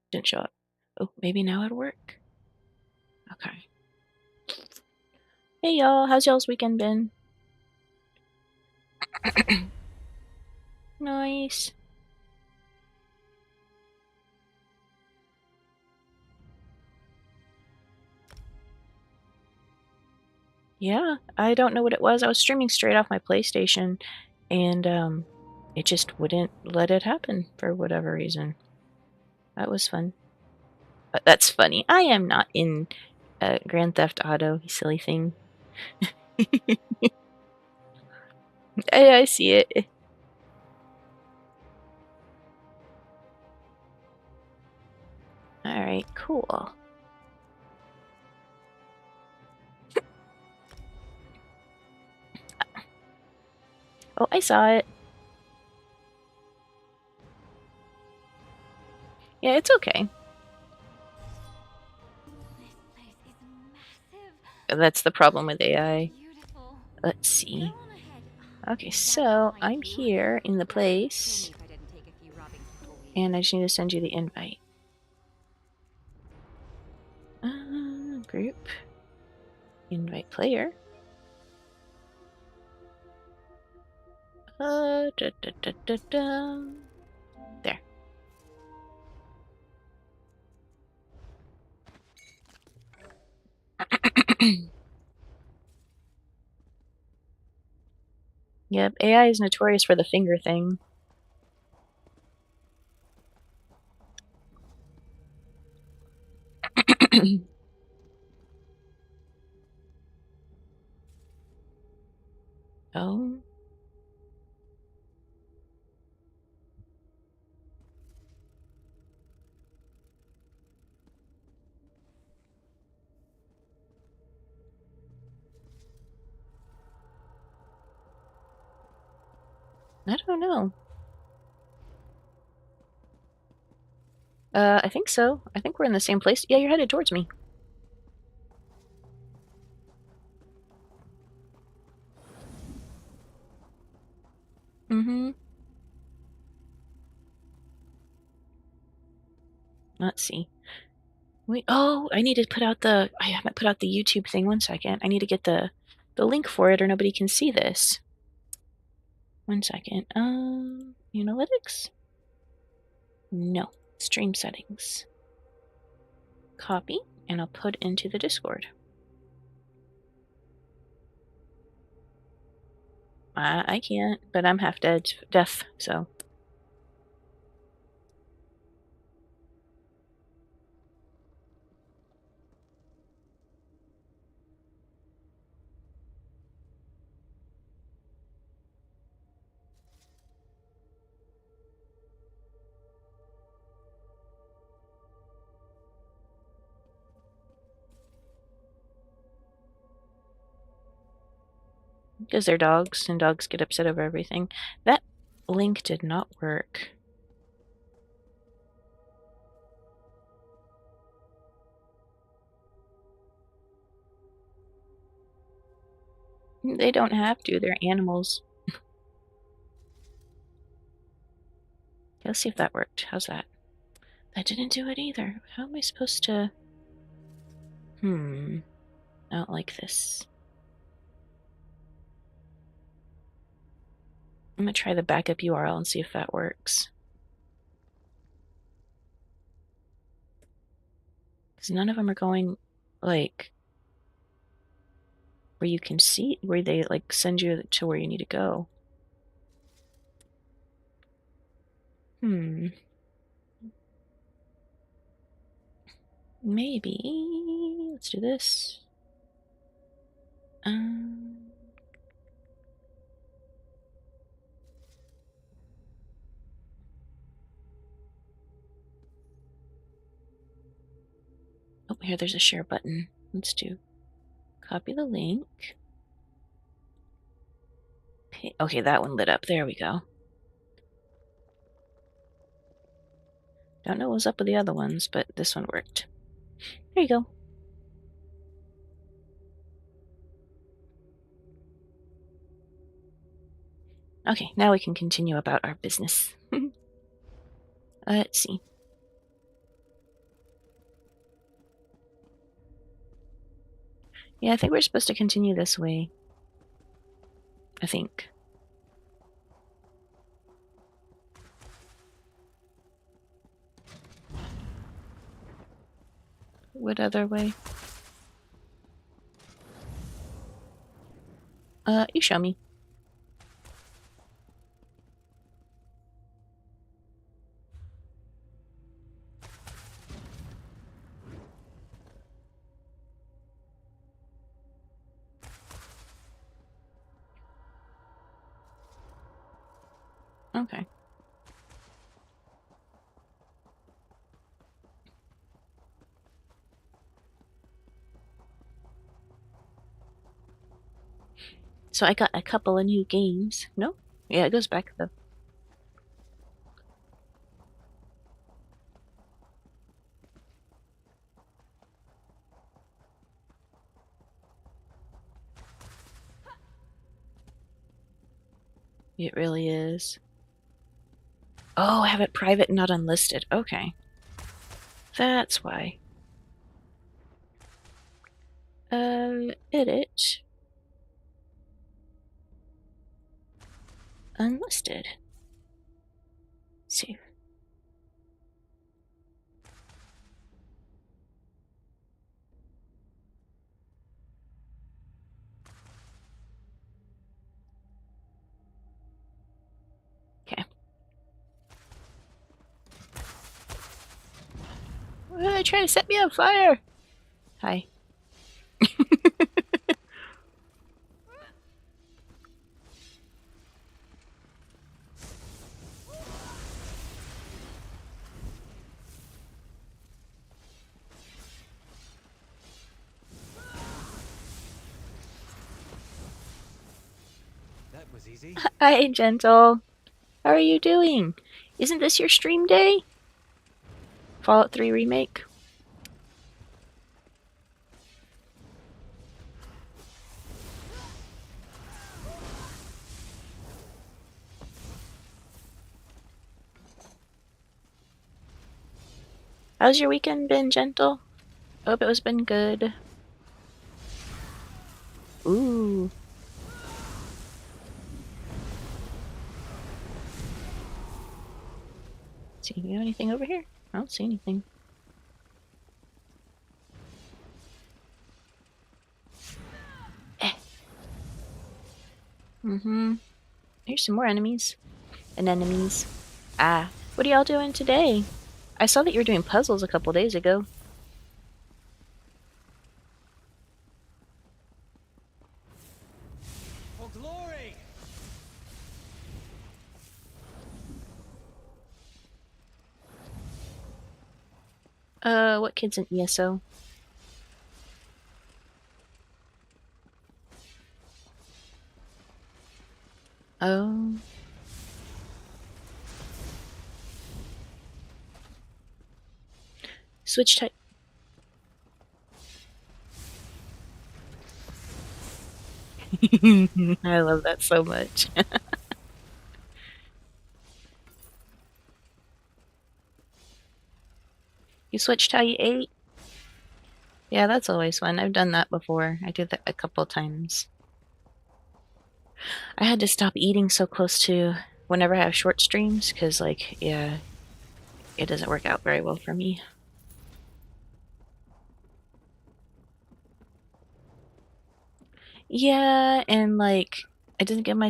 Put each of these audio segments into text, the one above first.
Didn't show up. Oh, maybe now it'll work. Okay. Hey y'all, how's y'all's weekend been? Nice. Yeah, I don't know what it was. I was streaming straight off my PlayStation, and it just wouldn't let it happen for whatever reason. That was fun. That's funny. I am not in Grand Theft Auto, you silly thing. I see it. Alright, cool. Oh, I saw it. Yeah, it's okay. That's the problem with AI. Let's see. Okay, so I'm here in the place, and I just need to send you the invite. Group. Invite player. Da, da, da, da, da. There. Yep, AI is notorious for the finger thing. Oh. I don't know. I think so. I think we're in the same place. Yeah, you're headed towards me. Mm-hmm. Let's see. Wait, oh, I need to put out the... I haven't put out the YouTube thing. 1 second. I need to get the link for it or nobody can see this. 1 second. Analytics? No. Stream settings. Copy, and I'll put into the Discord. I can't, but I'm half deaf, so... Because they're dogs, and dogs get upset over everything. That link did not work. They don't have to, they're animals. Let's see if that worked. How's that? That didn't do it either. How am I supposed to... I don't like this. I'm gonna try the backup URL and see if that works. Because none of them are going, like, where you can see, where they, like, send you to where you need to go. Maybe... Let's do this. here there's a share button. Let's do copy the link. Okay, that one lit up. There we go. Don't know what was up with the other ones, but this one worked. There you go. Okay, now we can continue about our business. Let's see. Yeah, I think we're supposed to continue this way. I think. What other way? You show me. Okay. So I got a couple of new games. No? Yeah, it goes back though. It really is. Oh, I have it private and not unlisted. Okay. That's why. Edit. Unlisted. Save. Okay. Trying to set me on fire! Hi. That was easy. Hi, Gentle. How are you doing? Isn't this your stream day? Fallout 3 Remake? How's your weekend been, Gentle? Hope it was been good. Ooh. See, you have anything over here? I don't see anything. Eh. Here's some more enemies. Anemones. Ah, what are y'all doing today? I saw that you were doing puzzles a couple days ago. For glory! What kid's in ESO? Oh. Switch type. I love that so much. You switched how you ate? Yeah, that's always fun. I've done that before. I did that a couple times. I had to stop eating so close to whenever I have short streams, because, like, yeah, it doesn't work out very well for me. Yeah, and, like, I didn't give my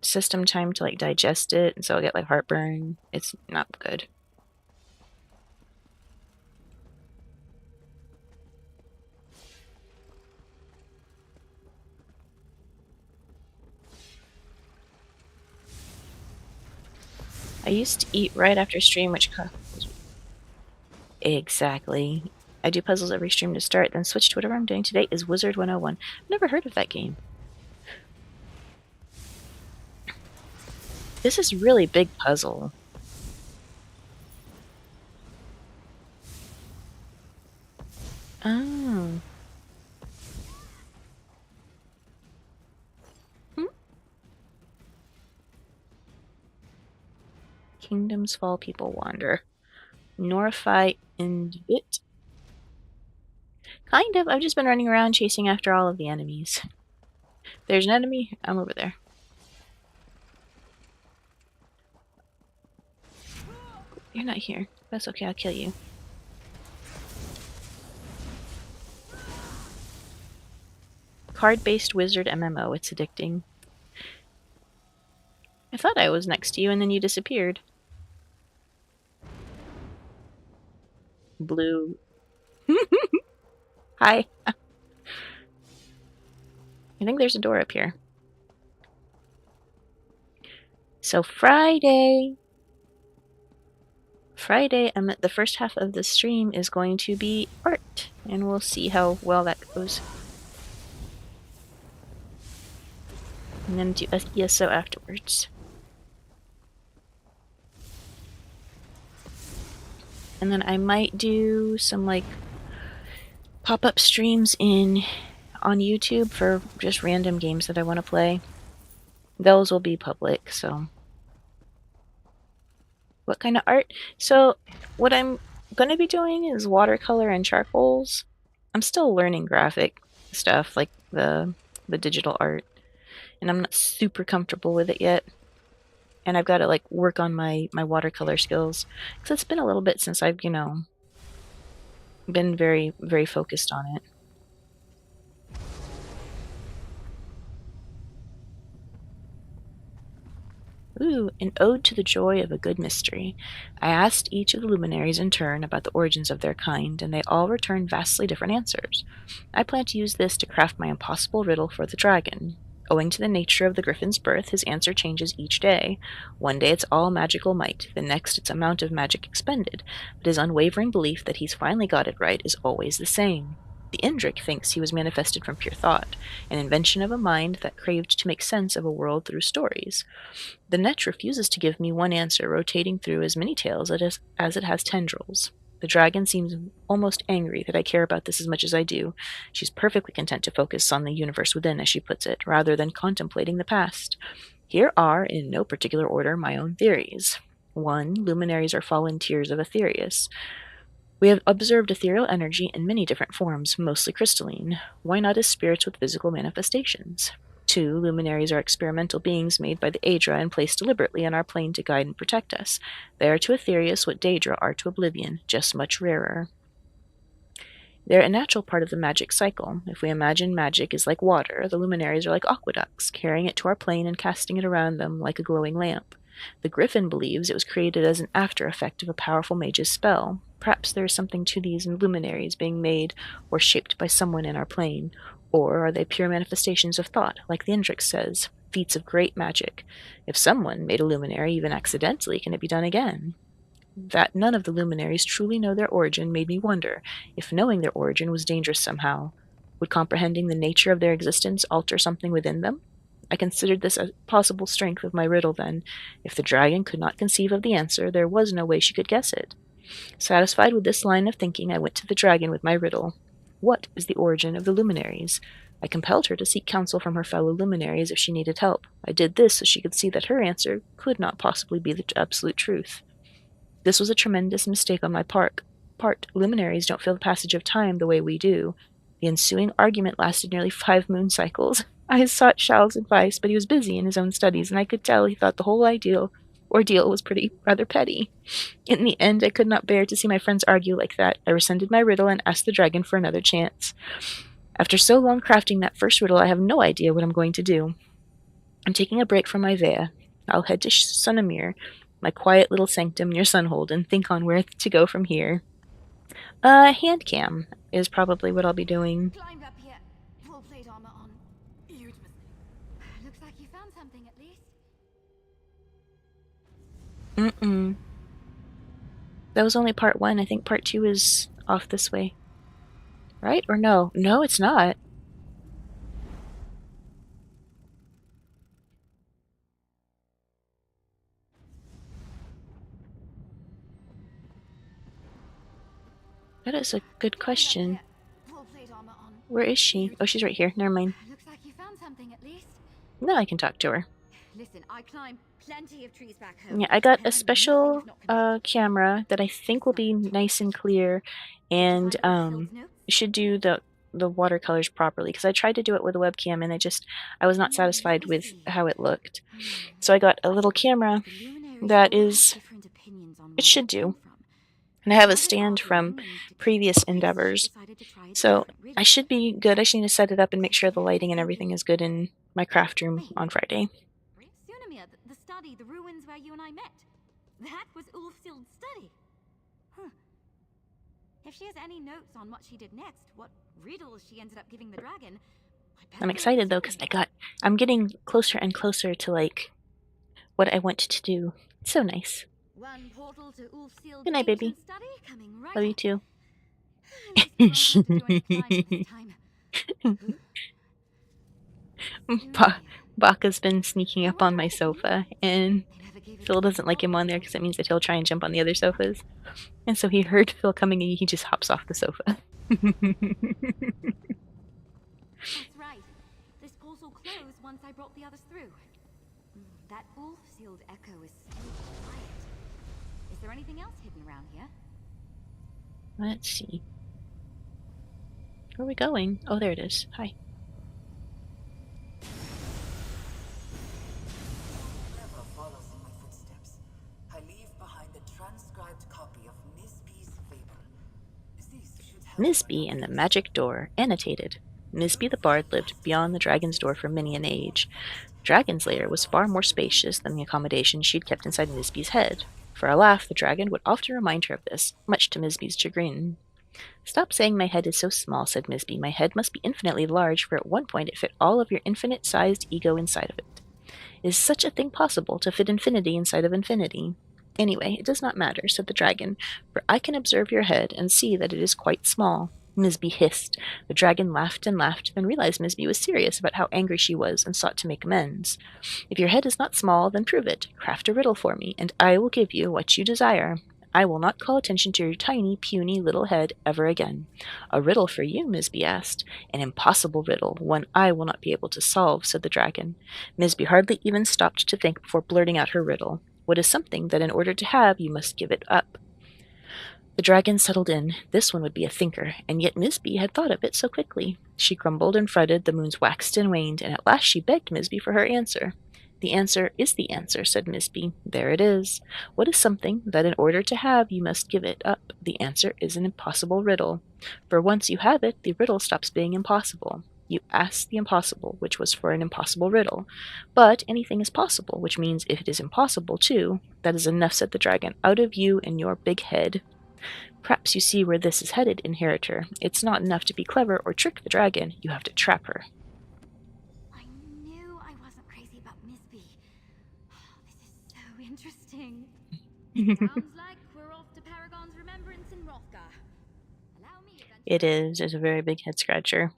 system time to, like, digest it, and so I get, like, heartburn. It's not good. I used to eat right after stream, which exactly. I do puzzles every stream to start, then switch to whatever I'm doing today is Wizard 101. I've never heard of that game. This is really big puzzle. Oh. Kingdoms Fall, people wander. Norify Indvit. Kind of. I've just been running around chasing after all of the enemies. There's an enemy. I'm over there. You're not here. That's okay. I'll kill you. Card-based wizard MMO. It's addicting. I thought I was next to you and then you disappeared. Blue. Hi. I think there's a door up here. So Friday, the first half of the stream is going to be art, and we'll see how well that goes. And then do ESO afterwards. And then I might do some like pop-up streams on YouTube for just random games that I want to play. Those will be public, so. What kind of art? So what I'm going to be doing is watercolor and charcoals. I'm still learning graphic stuff, like the digital art, and I'm not super comfortable with it yet. And I've got to like work on my watercolor skills, because it's been a little bit since I've, been very, very focused on it. Ooh, an ode to the joy of a good mystery. I asked each of the luminaries in turn about the origins of their kind, and they all returned vastly different answers. I plan to use this to craft my impossible riddle for the dragon. Owing to the nature of the griffin's birth, his answer changes each day. One day it's all magical might, the next its amount of magic expended, but his unwavering belief that he's finally got it right is always the same. The Indrik thinks he was manifested from pure thought, an invention of a mind that craved to make sense of a world through stories. The net refuses to give me one answer, rotating through as many tales as it has tendrils. The dragon seems almost angry that I care about this as much as I do. She's perfectly content to focus on the universe within, as she puts it, rather than contemplating the past. Here are, in no particular order, my own theories. 1. Luminaries are fallen tears of Aetherius. We have observed ethereal energy in many different forms, mostly crystalline. Why not as spirits with physical manifestations? 2. Luminaries are experimental beings made by the Aedra and placed deliberately on our plane to guide and protect us. They are to Aetherius what Daedra are to Oblivion, just much rarer. They're a natural part of the magic cycle. If we imagine magic is like water, the luminaries are like aqueducts, carrying it to our plane and casting it around them like a glowing lamp. The Griffin believes it was created as an after effect of a powerful mage's spell. Perhaps there is something to these luminaries being made or shaped by someone in our plane. Or are they pure manifestations of thought, like the Indrik says, feats of great magic? If someone made a luminary, even accidentally, can it be done again? That none of the luminaries truly know their origin made me wonder if knowing their origin was dangerous somehow. Would comprehending the nature of their existence alter something within them? I considered this a possible strength of my riddle then. If the dragon could not conceive of the answer, there was no way she could guess it. Satisfied with this line of thinking, I went to the dragon with my riddle. What is the origin of the luminaries? I compelled her to seek counsel from her fellow luminaries if she needed help. I did this so she could see that her answer could not possibly be the absolute truth. This was a tremendous mistake on my part. Luminaries don't feel the passage of time the way we do. The ensuing argument lasted nearly 5 moon cycles. I sought Shal's advice, but he was busy in his own studies, and I could tell he thought the whole ordeal was rather petty. In the end, I could not bear to see my friends argue like that. I rescinded my riddle and asked the dragon for another chance. After so long crafting that first riddle, I have no idea what I'm going to do. I'm taking a break from my Vea. I'll head to Sunamir, my quiet little sanctum near Sunhold, and think on where to go from here. Hand cam is probably what I'll be doing. Climbed up here. Full plate armor on. Beautiful. Looks like you found something at least. That was only part 1. I think part 2 is off this way. Right? Or no? No, it's not. That is a good question. Full plate armor on. Where is she? Oh, she's right here. Never mind. Looks like you found something at least. Now I can talk to her. Listen, I climbed plenty of trees back home. Yeah, I got and a I'm nothing special if not complete. camera that I think will be nice and clear, and Ulfhild's notes? should do the watercolors properly, because I tried to do it with a webcam and I was not satisfied Let me with see. how it looked. So I got a little camera The luminaries that all have is, different opinions on it where should that came do. from. And I have a Started stand from arguing, and to keep previous the peace, endeavors. decided to try a So different I riddle. should be good. I just need to set it up and make sure the lighting and everything is good in my craft room on Friday. Sunamir, the study, the ruins where you and I met. That was Ulfsild's study. Huh. If she has any notes on what she did next, what riddles she ended up giving the dragon, I'm excited though, because I'm getting closer and closer to like what I want to do. It's so nice. One portal to Ulfsild's Good night, baby. study coming right Love you up. too. At least we won't have to do any climbing this time. Baka's been sneaking up on my sofa, and Phil doesn't like him on there because it means that he'll try and jump on the other sofas. And so he heard Phil coming and he just hops off the sofa. That's right. This portal closed once I brought the others through. That Ulfsild echo is still quiet. Is there anything else hidden around here? Let's see. Where are we going? Oh, there it is. Hi. Whoever follows in my footsteps, I leave behind a transcribed copy of Nisbe's fable. This should help Nisbe and the Magic Door. Annotated. Nisbe the Bard lived beyond the Dragon's Door for many an age. Dragon's Lair was far more spacious than the accommodation she'd kept inside Nisbe's head. For a laugh, the dragon would often remind her of this, much to Nisbe's chagrin. Stop saying my head is so small, said Nisbe. My head must be infinitely large, for at one point it fit all of your infinite-sized ego inside of it. Is such a thing possible, to fit infinity inside of infinity? Anyway, it does not matter, said the dragon, for I can observe your head and see that it is quite small. Nisbe hissed. The dragon laughed and laughed, then realized Nisbe was serious about how angry she was and sought to make amends. If your head is not small, then prove it. Craft a riddle for me, and I will give you what you desire. I will not call attention to your tiny, puny little head ever again. A riddle for you, Nisbe asked. An impossible riddle, one I will not be able to solve, said the dragon. Nisbe hardly even stopped to think before blurting out her riddle. What is something that in order to have you must give it up? The dragon settled in. This one would be a thinker, and yet Nisbe had thought of it so quickly. She grumbled and fretted, the moons waxed and waned, and at last she begged Nisbe for her answer. The answer is the answer, said Nisbe. There it is. What is something that in order to have you must give it up? The answer is an impossible riddle. For once you have it, the riddle stops being impossible. You asked the impossible, which was for an impossible riddle. But anything is possible, which means if it is impossible too, that is enough, said the dragon, out of you and your big head. Perhaps you see where this is headed, inheritor. It's not enough to be clever or trick the dragon. You have to trap her. I knew I wasn't crazy about Nisbe. This is so interesting. Sounds like we're off to Paragon's Remembrance in Hrothgar. Allow me to It is. It's a very big head scratcher.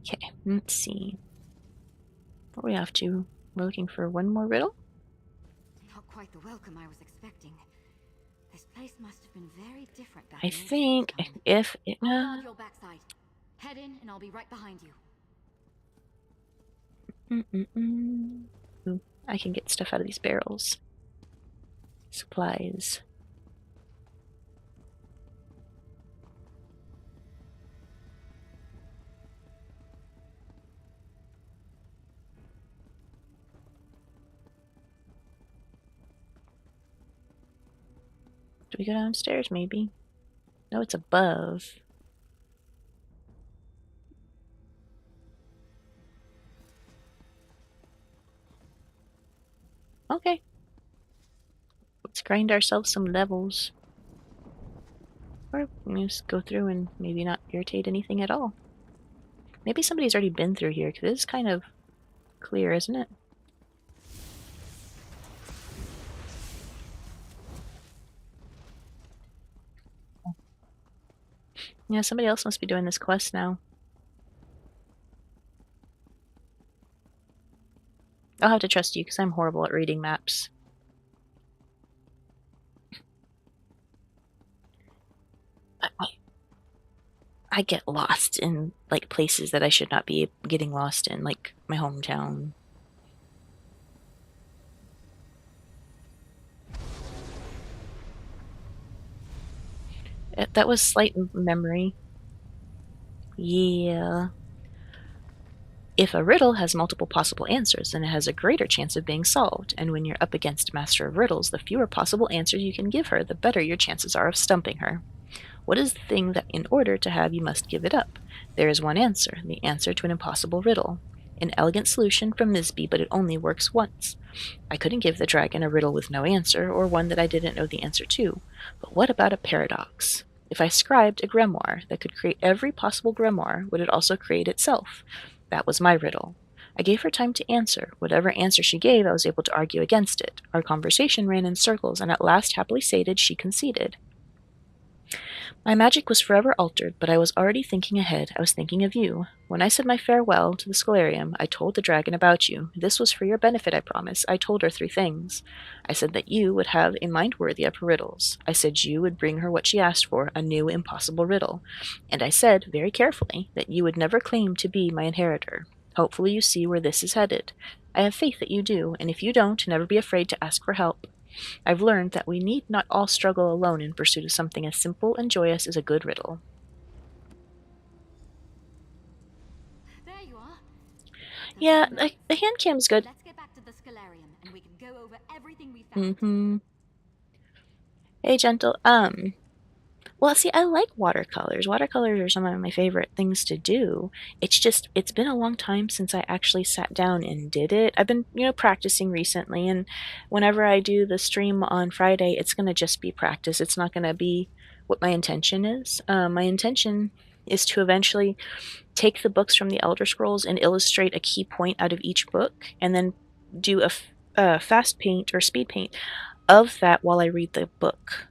Okay, let's see. What are we off to? We're looking for one more riddle? Not quite the welcome I was expecting. This place must have been very different back I in think Ulfsild's time. if... I'll guard your backside. Head in and I'll be right behind you. Ooh, I can get stuff out of these barrels. Supplies. Do we go downstairs, maybe? No, it's above. Okay. Let's grind ourselves some levels. Or just go through and maybe not irritate anything at all. Maybe somebody's already been through here, because it's kind of clear, isn't it? Yeah, somebody else must be doing this quest now. I'll have to trust you because I'm horrible at reading maps. I get lost in like places that I should not be getting lost in, like my hometown. That was slight memory. Yeah. If a riddle has multiple possible answers, then it has a greater chance of being solved, and when you're up against a master of riddles, the fewer possible answers you can give her, the better your chances are of stumping her. What is the thing that in order to have you must give it up? There is one answer, the answer to an impossible riddle. An elegant solution from Nisby, but it only works once. I couldn't give the dragon a riddle with no answer, or one that I didn't know the answer to. But what about a paradox? If I scribed a grimoire that could create every possible grimoire, would it also create itself? That was my riddle. I gave her time to answer. Whatever answer she gave, I was able to argue against it. Our conversation ran in circles, and at last, happily sated, she conceded. My magic was forever altered, but I was already thinking ahead. I was thinking of you. When I said my farewell to the Scholarium, I told the dragon about you. This was for your benefit, I promise. I told her 3 things. I said that you would have a mind worthy of her riddles. I said you would bring her what she asked for, a new impossible riddle. And I said, very carefully, that you would never claim to be my inheritor. Hopefully you see where this is headed. I have faith that you do, and if you don't, never be afraid to ask for help. I've learned that we need not all struggle alone in pursuit of something as simple and joyous as a good riddle. There you are. Yeah, the hand cam's good. Let's get back to the Scholarium and we can go over everything we found. Mm-hmm. Hey, Gentle. Well, see, I like watercolors. Watercolors are some of my favorite things to do. It's been a long time since I actually sat down and did it. I've been, practicing recently, and whenever I do the stream on Friday, it's going to just be practice. It's not going to be what my intention is. My intention is to eventually take the books from the Elder Scrolls and illustrate a key point out of each book, and then do a fast paint or speed paint of that while I read the book.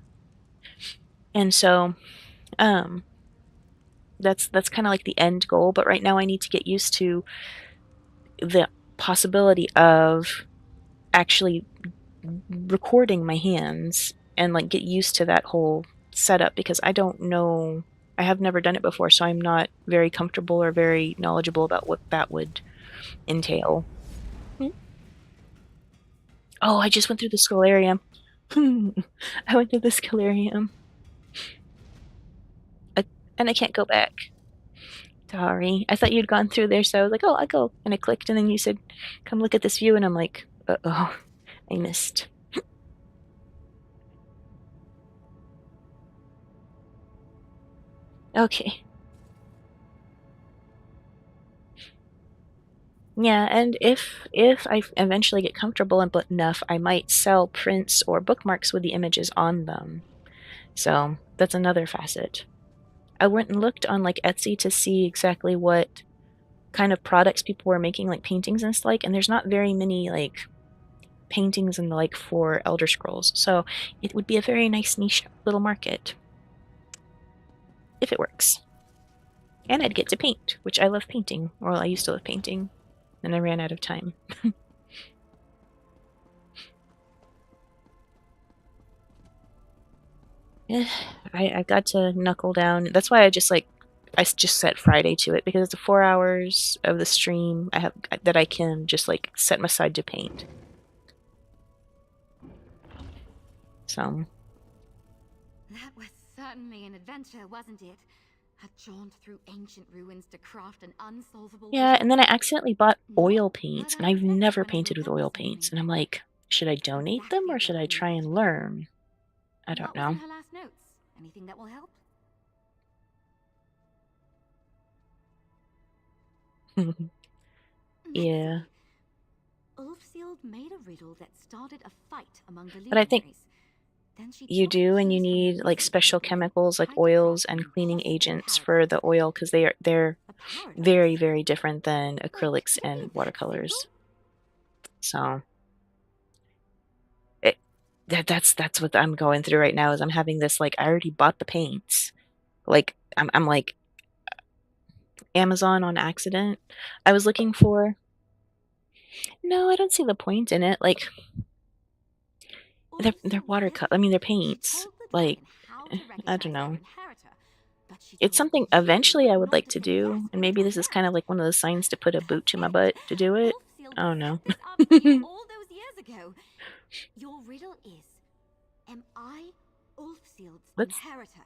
And so, that's kind of like the end goal. But right now, I need to get used to the possibility of actually recording my hands and like get used to that whole setup because I don't know. I have never done it before, so I'm not very comfortable or very knowledgeable about what that would entail. Oh, I just went through the Scholarium. I went through the Scholarium. And I can't go back. Sorry. I thought you'd gone through there, so I was like, oh, I'll go. And I clicked, and then you said, come look at this view, and I'm like, uh-oh, I missed. Okay. Yeah, and if I eventually get comfortable enough, I might sell prints or bookmarks with the images on them. So that's another facet. I went and looked on like Etsy to see exactly what kind of products people were making, like paintings and stuff, and there's not very many like paintings and like for Elder Scrolls. So it would be a very nice niche little market if it works. And I'd get to paint, which I love painting, or I used to love painting, and I ran out of time. I got to knuckle down. That's why I just set Friday to it because it's 4 hours of the stream I have that I can just like set aside to paint. So That was certainly an adventure, wasn't it? A jaunt through ancient ruins to craft an unsolvable yeah, riddle. and then I accidentally bought Not oil what paints, I and I've expected never when I painted with woke up oil this paints, morning. and I'm like, should I donate them or Exactly should what I I try and needed. learn? I don't What was know. in her last notes? Anything that will help? Yeah. Let's see. Ulfsild made a riddle that started a fight among the But I think legionaries. Then she you took the do, and you keys from the need like prison special table and chemicals like tried to oils craft an and cleaning impossible agents for paradox. the oil because they're A paradox? very, very different than Wait, acrylics you mean and that watercolors. simple? So that's what I'm going through right now is I'm having this like I already bought the paints, Like I'm like Amazon on accident. I was looking for. No, I don't see the point in it. Like they're Ulfsil watercolor. lived. I mean, they're She paints. told the Like dragon how I to don't recognize their know. inheritor, but she It's told something you eventually I would not like to to say yes do, and when they maybe told this you is kind of yes. like one of those signs to put a boot to my Perfect. butt to do it. Ulfsil I don't know. set this up for you all those years ago. Your riddle is, am I Ulfsild's Let's. inheritor?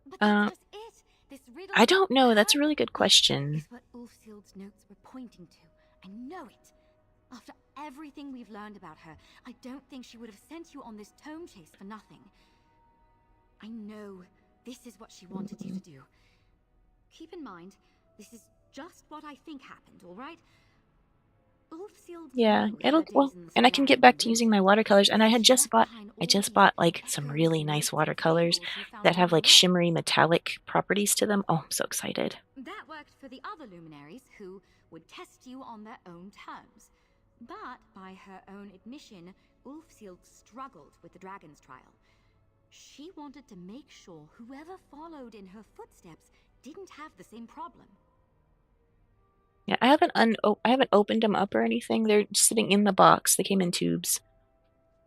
But Uh, that's just it. This riddle I is don't know. That's a really perfect. good question. Is what Ulfsild's notes were pointing to. I know it. After everything we've learned about her, I don't think she would have sent you on this tome chase for nothing. I know this is what she wanted you to do. Keep in mind, this is just what I think happened, all right? Ulfsild Yeah, knew it'll her days well, in the and I can get Solarian back were to using my limited, watercolors. And I so had she just left bought, behind I all just these bought like some echoes, really nice notes, and watercolors fables we found that on have the like rock. shimmery metallic properties to them. Oh, I'm so excited. That worked for the other luminaries who would test you on their own terms. But by her own admission, Ulfsild struggled with the dragon's trial. She wanted to make sure whoever followed in her footsteps didn't have the same problem. Yeah, I haven't opened them up or anything. They're sitting in the box. They came in tubes,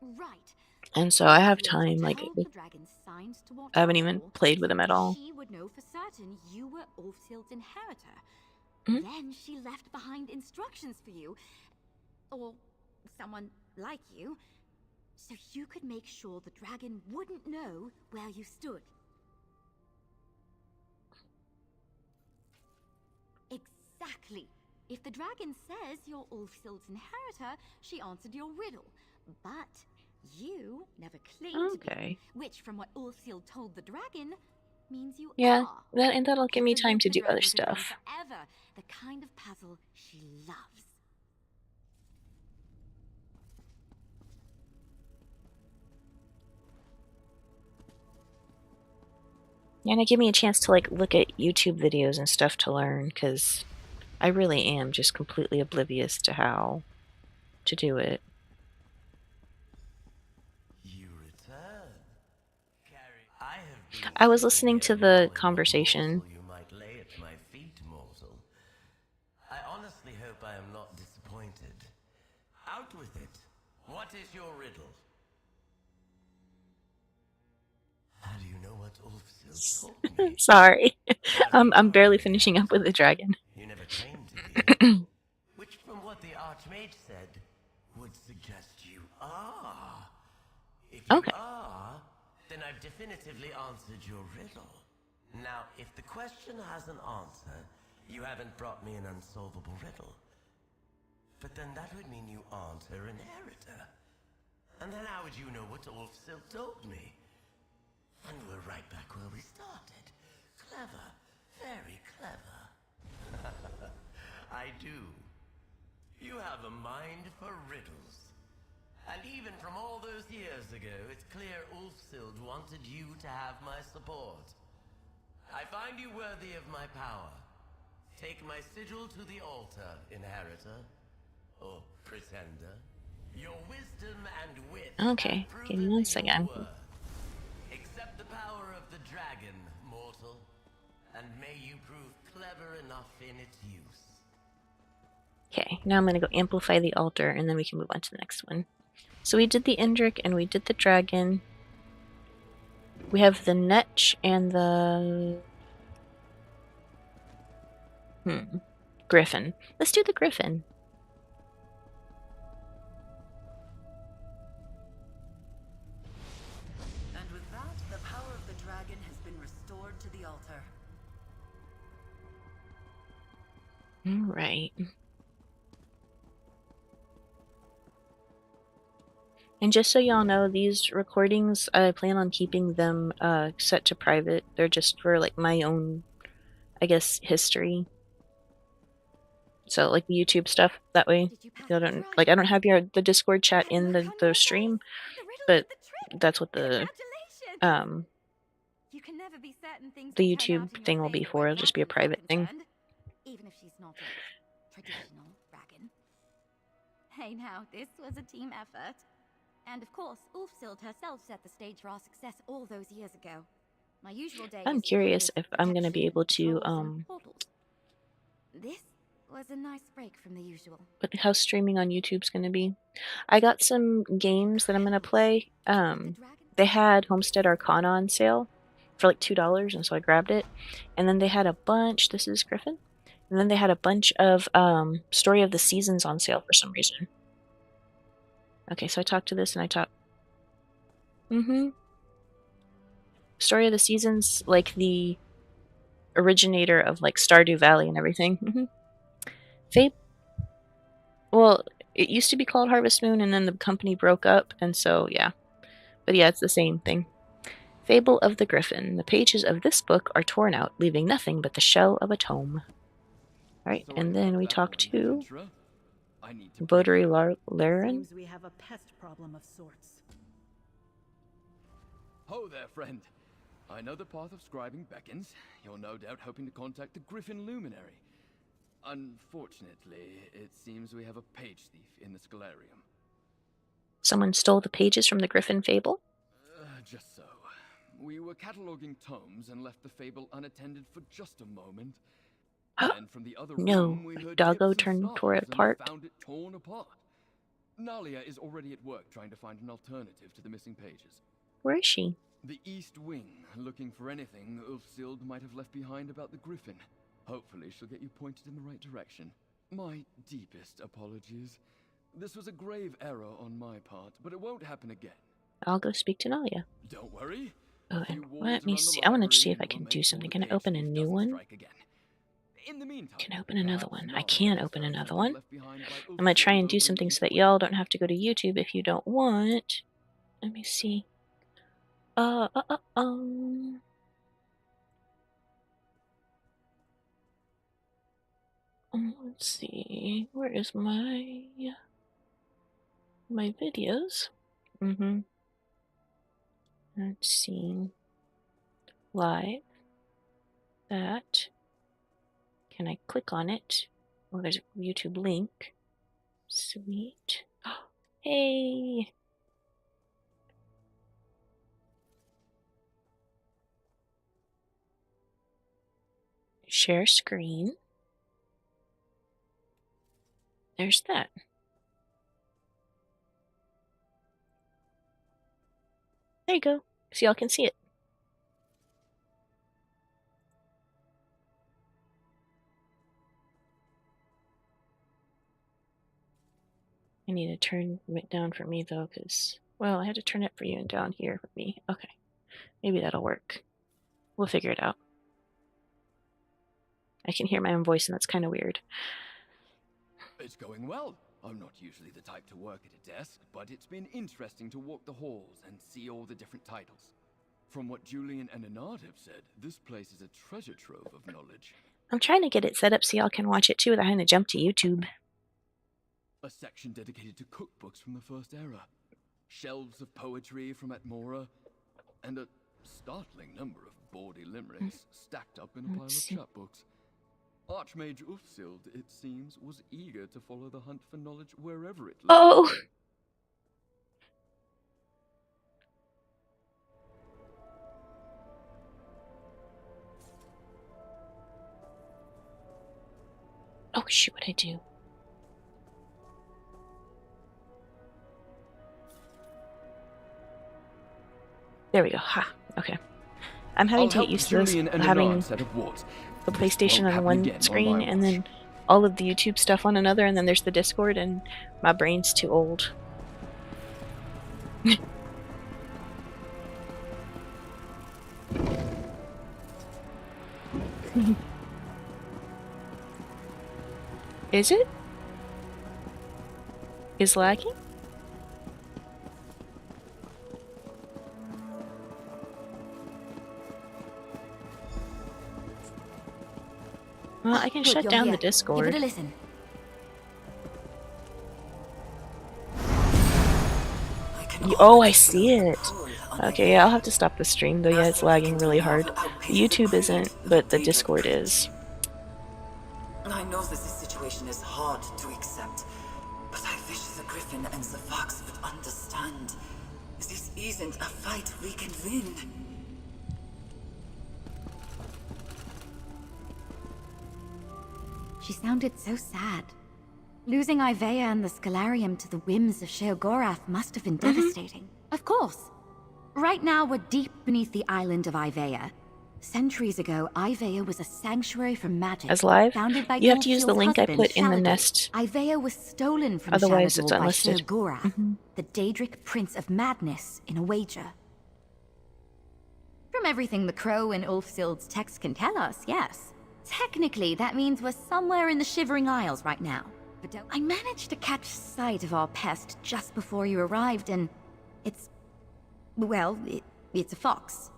Right. and so I have Ulfsild time. Like told the dragon signs to watch I haven't out even for, played with so them at all. she would know for certain you were Ulfsild's inheritor. Mhm. Then she left behind instructions for you, or someone like you, so you could make sure the dragon wouldn't know where you stood. Exactly. If the dragon says you're Ulfsild's inheritor, she answered your riddle. But you never claimed to be, Okay. which, from what Ulfsild told the dragon, means you Yeah, are. and that'll give me It's a time to do other Enigma dragon could run stuff. forever, the kind of puzzle she loves. And it gave me a chance to like look at YouTube videos and stuff to learn, because I really am just completely oblivious to how to do it. You return. I have been I was sitting listening here to the mulling what conversation. morsel you might lay at my feet, mortal. I honestly hope I am not disappointed. Out with it. What is your riddle? How do you know what Ulfsil taught me? Sorry. I'm barely finishing up with the dragon. You never claimed to be. Which, from what the Archmage said, would suggest you are. If you Okay. are, then I've definitively answered your riddle. Now, if the question has an answer, you haven't brought me an unsolvable riddle. But then that would mean you aren't her inheritor. And then how would you know what Ulfsil told me? And we're right back where we started. Clever. Very clever. I do. You have a mind for riddles. And even from all those years ago, it's clear Ulfsild wanted you to have my support. I find you worthy of my power. Take my sigil to the altar, inheritor. Or pretender. Your wisdom and wit Okay, have give me proven one second. your worth. Accept the power of the dragon, mortal. And may you prove clever enough in its use. Okay, now I'm going to go amplify the altar, and then we can move on to the next one. So we did the Indrik, and we did the dragon. We have the Netch and the... Griffin. Let's do the Griffin. And with that, the power of the dragon has been restored to the altar. Alright. And just so y'all know, these recordings, I plan on keeping them set to private. They're just for like my own, I guess, history. So like the YouTube stuff, that way y'all don't like. I don't have the Discord chat in the stream, but that's what the You can never be certain things the will turn out YouTube in thing your will be favor for. where It'll just be a dragons are private thing. concerned, even if she's not a traditional dragon. Hey now, this was a team effort. And of course, Ulfsild herself set the stage for our success all those years ago. My usual day I'm is curious filled if with I'm gonna be protection, able to patrols, and portals. This was a nice break from the usual. but how streaming on YouTube's gonna be. I got some games that I'm gonna play. They had Homestead Arcana on sale for like $2, and so I grabbed it. And then they had a bunch. This is Griffin. And then they had a bunch of Story of the Seasons on sale for some reason. Okay, so I talked to this and I talked. Story of the Seasons, like the originator of like Stardew Valley and everything. Well, it used to be called Harvest Moon, and then the company broke up, and so yeah. But yeah, it's the same thing. Fable of the Griffin. The pages of this book are torn out, leaving nothing but the shell of a tome. Alright, and then we talk to Bodri Laren. Seems we have a pest problem of sorts. Ho there, friend. I know the path of scribing beckons. You're no doubt hoping to contact the Griffin Luminary. Unfortunately, it seems we have a page thief in the Scholarium. Someone stole the pages from the Griffin Fable? Just so. We were cataloging tomes and left the fable unattended for just a moment. And from the other room, we heard Doggo tips and tore it snarls and apart. found it torn apart. Nalia is already at work trying to find an alternative to the missing pages. Where is she? The East Wing, looking for anything Ulfsild might have left behind about the Griffin. Hopefully she'll get you pointed in the right direction. My deepest apologies. This was a grave error on my part, but it won't happen again. I'll go speak to Nalia. Don't worry. Oh, and let me see. I want to see if I can do something. Can I open a new one? In the meantime, Can I open another one? I can open another one. I'm gonna try and do something so that y'all don't have to go to YouTube if you don't want. Let me see. Let's see. Where is my videos? Let's see. Live. That. Can I click on it? Oh, there's a YouTube link. Sweet. Hey! Share screen. There's that. There you go. So y'all can see it. I need to turn it down for me though, because, well, I had to turn it for you and down here for me. Okay. Maybe that'll work. We'll figure it out. I can hear my own voice, and that's kind of weird. It's going well. I'm not usually the type to work at a desk, but it's been interesting to walk the halls and see all the different titles. From what Julian and Anard have said, this place is a treasure trove of knowledge. I'm trying to get it set up so y'all can watch it too without having to jump to YouTube. A section dedicated to cookbooks from the First Era, shelves of poetry from Atmora, and a startling number of bawdy limericks stacked up in a pile of chapbooks. Archmage Ulfsild, it seems, was eager to follow the hunt for knowledge wherever it led. Oh! Oh shoot, what'd I do? There we go. Ha. Okay. I'm having to get used to this, having the PlayStation on one screen and then all of the YouTube stuff on another, and then there's the Discord, and my brain's too old. Is it? Is lagging? Well, I can shut down the Discord. Give it a listen. Oh, I see it. Okay, yeah, I'll have to stop the stream though. Yeah, it's lagging really hard. YouTube isn't, but the Discord is. I know that this situation is hard to accept, but I wish the Griffin and the Fox would understand. This isn't a fight we can win. She sounded so sad. Losing Ivea and the Scalarium to the whims of Sheogorath must have been devastating. Of course. Right now, we're deep beneath the island of Ivea. Centuries ago, Ivea was a sanctuary for magic. As live? Founded by You have to use the Ulfhild's link I husband, put in the Shaladin. nest. Ivea was stolen from Otherwise, it's Shaladin by unlisted. Sheogorath, the Daedric Prince of Madness, in a wager. From everything the Crow and Ulfhild's text can tell us, yes. Technically, that means we're somewhere in the Shivering Isles right now. But I managed to catch sight of our pest just before you arrived, and it's... well, it's a fox.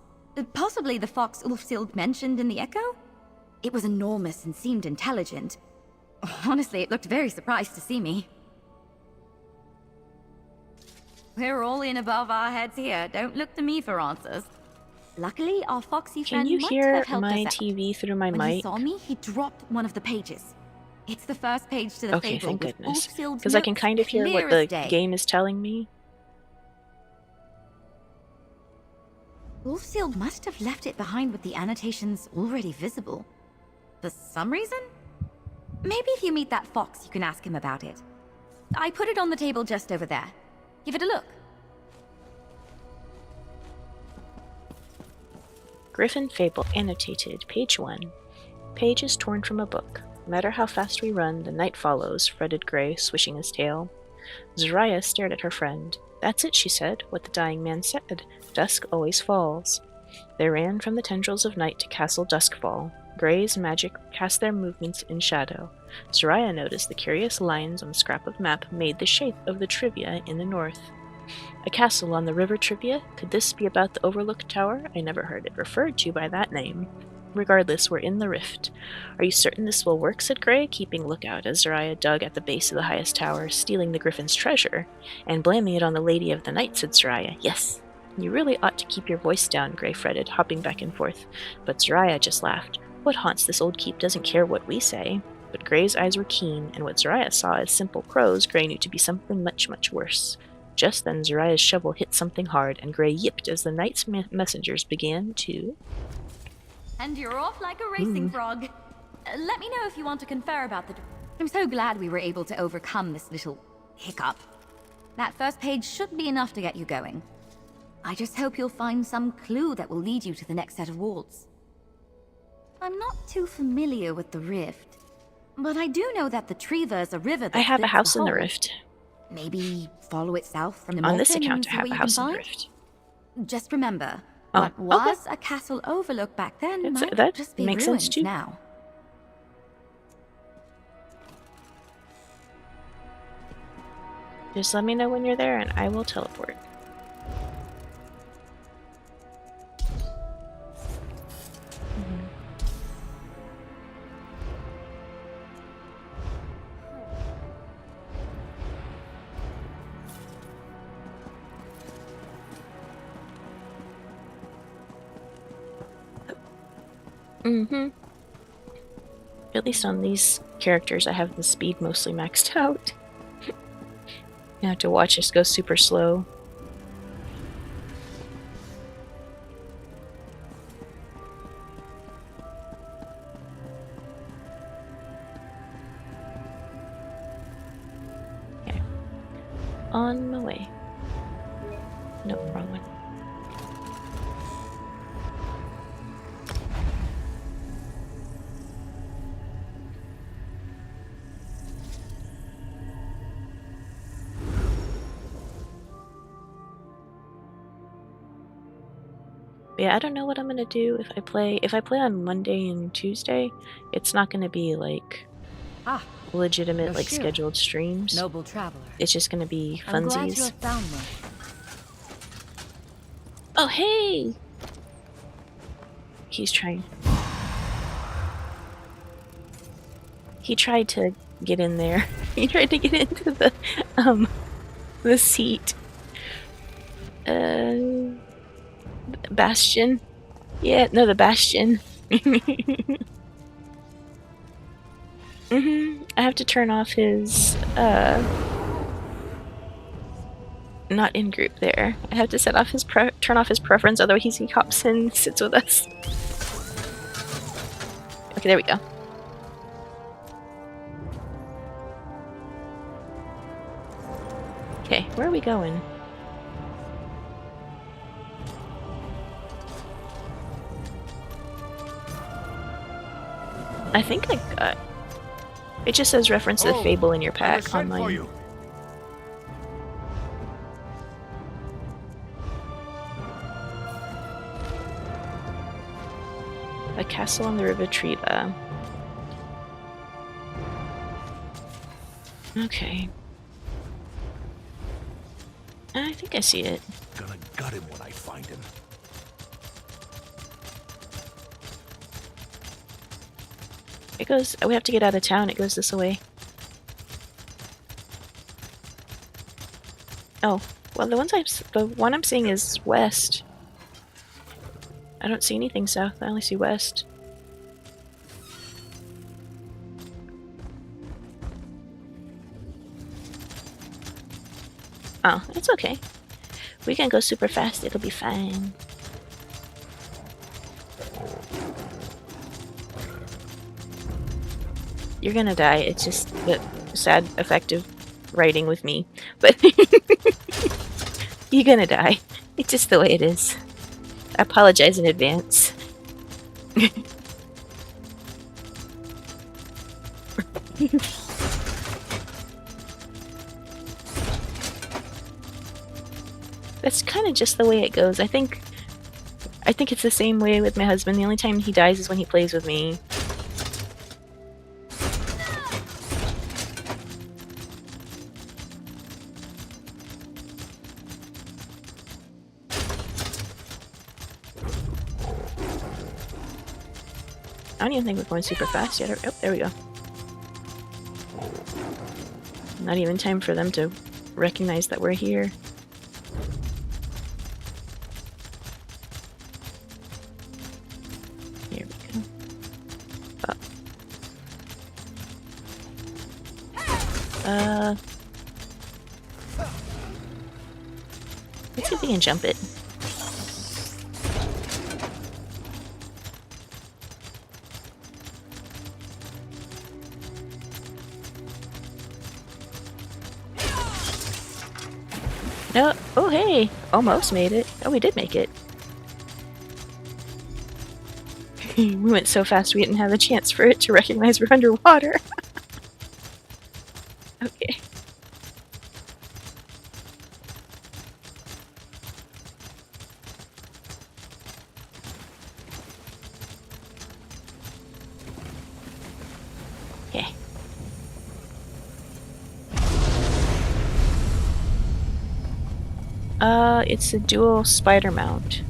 Possibly the fox Ulfhild mentioned in the Echo? It was enormous and seemed intelligent. Honestly, it looked very surprised to see me. We're all in above our heads here. Don't look to me for answers. Luckily, our foxy Can friend you might hear have helped my us out. TV through my When he mic? saw me, he dropped one of the pages. It's the first page to the Okay, fable thank with goodness. Ulfhild's Because I can notes kind of hear clear what as the day. game is telling me. Ulfhild must have left it behind with the annotations already visible. For some reason? Maybe if you meet that fox, you can ask him about it. I put it on the table just over there. Give it a look. Griffin Fable Annotated, page 1. Page is torn from a book. No matter how fast we run, the night follows, fretted Gray, swishing his tail. Zariah stared at her friend. That's it, she said, what the dying man said. Dusk always falls. They ran from the tendrils of night to Castle Duskfall. Gray's magic cast their movements in shadow. Zariah noticed the curious lines on the scrap of map made the shape of the Trivia in the north. A castle on the river Trivia? Could this be about the Overlook Tower? I never heard it referred to by that name. Regardless, we're in the rift. Are you certain this will work? Said Gray, keeping lookout as Zariah dug at the base of the highest tower, stealing the Griffin's treasure. And blaming it on the Lady of the Night, said Zariah. Yes. You really ought to keep your voice down, Gray fretted, hopping back and forth. But Zariah just laughed. What haunts this old keep doesn't care what we say. But Gray's eyes were keen, and what Zariah saw as simple crows, Gray knew to be something much, much worse. Just then, Zariah's shovel hit something hard, and Gray yipped as the knight's messengers began to... And you're off like a racing frog. Let me know if you want to confer about the... I'm so glad we were able to overcome this little hiccup. That first page should be enough to get you going. I just hope you'll find some clue that will lead you to the next set of walls. I'm not too familiar with the Rift, but I do know that the Triva is a river that I have a splits house in the whole. Rift. Maybe follow it south from the On this mountain account, and I see have what a you house can in the find? Rift. Just remember, Oh, what was a castle overlook back then might that just be makes ruins sense too. now. Just let me know when you're there, and I will teleport. At least on these characters, I have the speed mostly maxed out. You have to watch us go super slow. Okay. On my way. Nope, wrong one. Yeah, I don't know what I'm gonna do if I play. If I play on Monday and Tuesday, it's not gonna be like legitimate, like Yoshiro, scheduled streams. noble traveler. It's just gonna be I'm glad you funsies. have found one. Oh, hey! He's trying. He tried to get in there. He tried to get into the seat. Bastion. Yeah, no, the Bastion. I have to turn off his not in group there. I have to set off his turn off his preference, otherwise he hops in, sits with us. Okay, there we go. Okay, where are we going? I think I got... It just says reference to the fable in your pack online. A castle on the River Triva. Okay. I think I see it. Gonna gut him when I find him. It goes... We have to get out of town. It goes this way. Oh. Well, the one I'm seeing is west. I don't see anything south. I only see west. Oh, it's okay. We can go super fast. It'll be fine. You're gonna die. It's just the sad effect of writing with me. But you're gonna die. It's just the way it is. I apologize in advance. That's kind of just the way it goes. I think it's the same way with my husband. The only time he dies is when he plays with me. I don't even think we're going super fast yet. Oh, there we go. Not even time for them to recognize that we're here. Here we go. Oh. Let's see if we can jump it. No. Oh, hey! Almost made it. Oh, we did make it. We went so fast we didn't have a chance for it to recognize we're underwater. Okay. Okay. It's a dual spider mount.